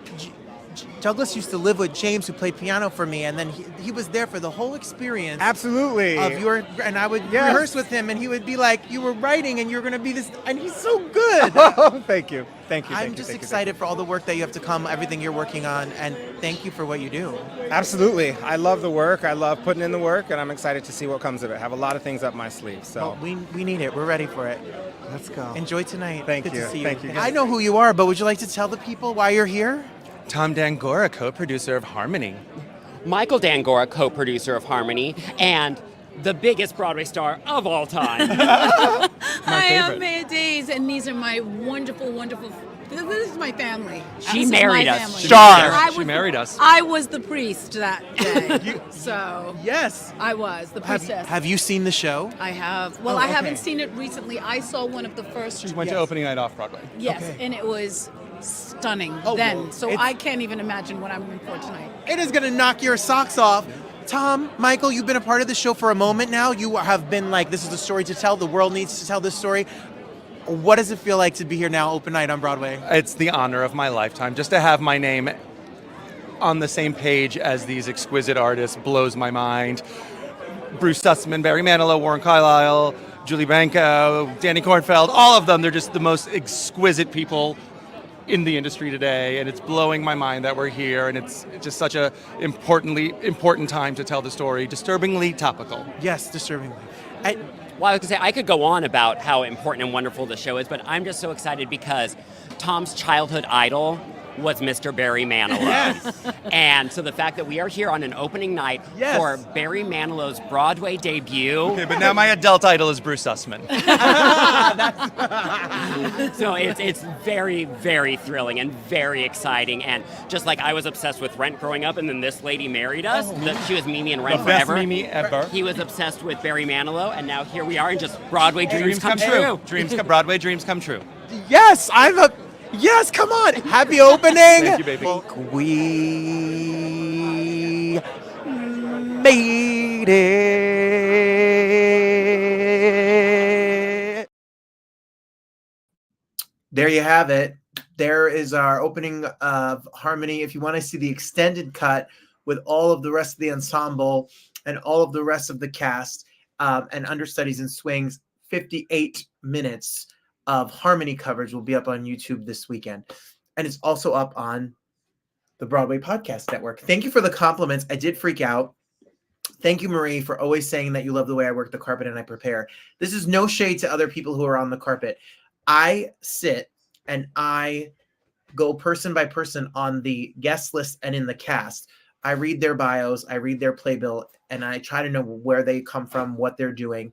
Douglas used to live with James, who played piano for me, and then he was there for the whole experience. Absolutely. And I would rehearse with him, and he would be like, "You were writing, and you're going to be this," and he's so good. Oh, thank you. I'm just excited for all the work that you have to come, everything you're working on, and thank you for what you do. Absolutely. I love the work. I love putting in the work, and I'm excited to see what comes of it. I have a lot of things up my sleeve. So well, we need it. We're ready for it. Let's go. Enjoy tonight. Thank Good you. to see you. Thank you. I know who you are, but would you like to tell the people why you're here? Tom Dangora, co-producer of Harmony. Michael Dangora, co-producer of Harmony, and the biggest Broadway star of all time. Hi, I'm Maya Days, and these are my wonderful, this is my family. She married us. She married us. I was the priest that day. So yes, I was the priestess. Have you seen the show? I have. Well, I haven't seen it recently. I saw one of the first. She went to opening night off Broadway. Yes, and it was stunning then. So I can't even imagine what I'm in for tonight. It is going to knock your socks off. Tom, Michael, you've been a part of the show for a moment now. You have been like, this is a story to tell. The world needs to tell this story. What does it feel like to be here now, open night on Broadway? It's the honor of my lifetime. Just to have my name on the same page as these exquisite artists blows my mind. Bruce Sussman, Barry Manilow, Warren Carlyle, Julie Branco, Danny Kornfeld, all of them. They're just the most exquisite people in the industry today, and it's blowing my mind that we're here, and it's just such a important time to tell the story. Disturbingly topical. Yes, disturbingly. Well, I was going to say, I could go on about how important and wonderful the show is, but I'm just so excited because Tom's childhood idol was Mr. Barry Manilow. Yes. And so the fact that we are here on an opening night for Barry Manilow's Broadway debut. Okay, but now my adult idol is Bruce Sussman. So it's very, very thrilling and very exciting. And just like I was obsessed with Rent growing up, and then this lady married us. She was Mimi in Rent The best forever. Mimi ever. He was obsessed with Barry Manilow, and now here we are, and just Broadway dreams come true. Broadway dreams come true. Yes, yes, come on. Happy opening. Thank you, baby. We made it. There you have it. There is our opening of Harmony. If you want to see the extended cut with all of the rest of the ensemble and all of the rest of the cast and understudies and swings, 58 minutes of Harmony coverage will be up on YouTube this weekend. And it's also up on the Broadway Podcast Network. Thank you for the compliments. I did freak out. Thank you, Marie, for always saying that you love the way I work the carpet and I prepare. This is no shade to other people who are on the carpet. I sit and I go person by person on the guest list and in the cast. I read their bios, I read their playbill, and I try to know where they come from, what they're doing.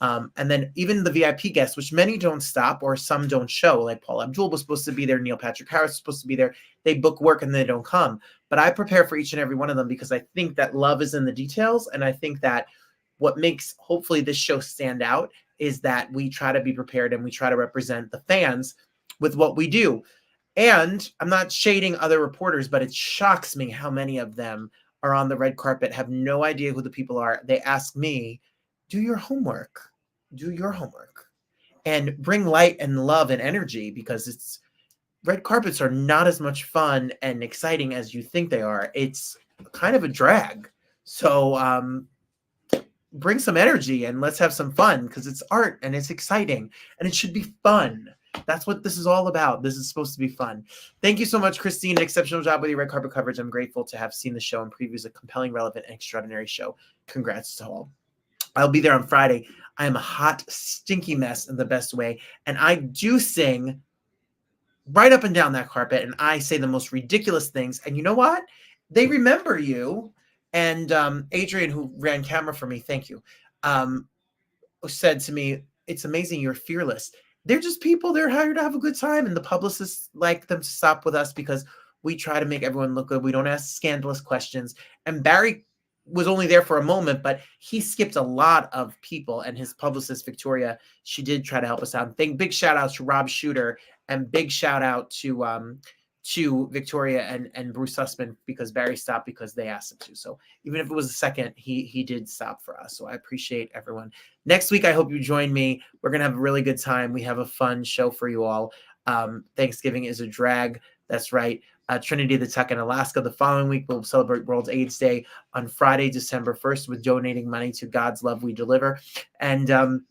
And then even the VIP guests, which many don't stop or some don't show, like Paul Abdul was supposed to be there, Neil Patrick Harris was supposed to be there. They book work and they don't come. But I prepare for each and every one of them because I think that love is in the details. And I think that what makes hopefully this show stand out is that we try to be prepared and we try to represent the fans with what we do. And I'm not shading other reporters, but it shocks me how many of them are on the red carpet, have no idea who the people are. They ask me, do your homework, and bring light and love and energy, because red carpets are not as much fun and exciting as you think they are. It's kind of a drag. So bring some energy and let's have some fun, because it's art and it's exciting and it should be fun. That's what this is all about. This is supposed to be fun. Thank you so much, Christine. An exceptional job with your red carpet coverage. I'm grateful to have seen the show and previews a compelling, relevant, and extraordinary show. Congrats to all. I'll be there on Friday. I am a hot, stinky mess in the best way. And I do sing right up and down that carpet. And I say the most ridiculous things. And you know what? They remember you. And Adrian, who ran camera for me, thank you, said to me, it's amazing. You're fearless. They're just people. They're hired to have a good time. And the publicists like them to stop with us because we try to make everyone look good. We don't ask scandalous questions. And Barry was only there for a moment, but he skipped a lot of people, and his publicist, Victoria, she did try to help us out. Big shout out to Rob Shooter, and big shout out to Victoria and Bruce Sussman, because Barry stopped because they asked him to. So even if it was a second, he did stop for us. So I appreciate everyone. Next week, I hope you join me. We're going to have a really good time. We have a fun show for you all. Thanksgiving is a drag. That's right. Trinity the Tuck in Alaska. The following week, we'll celebrate World AIDS Day on Friday, December 1st, with donating money to God's Love We Deliver. And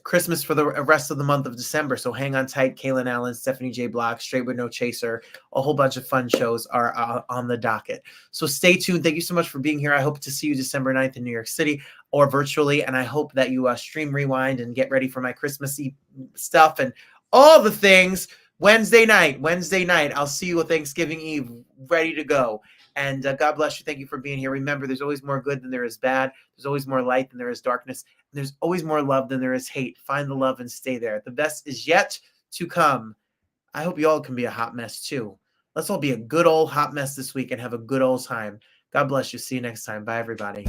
Christmas for the rest of the month of December. So hang on tight. Kaylin Allen, Stephanie J. Block, Straight with No Chaser. A whole bunch of fun shows are on the docket. So stay tuned. Thank you so much for being here. I hope to see you December 9th in New York City or virtually. And I hope that you stream Rewind and get ready for my Christmassy stuff and all the things. Wednesday night. I'll see you on Thanksgiving Eve, ready to go. And God bless you. Thank you for being here. Remember, there's always more good than there is bad. There's always more light than there is darkness. And there's always more love than there is hate. Find the love and stay there. The best is yet to come. I hope you all can be a hot mess too. Let's all be a good old hot mess this week and have a good old time. God bless you. See you next time. Bye, everybody.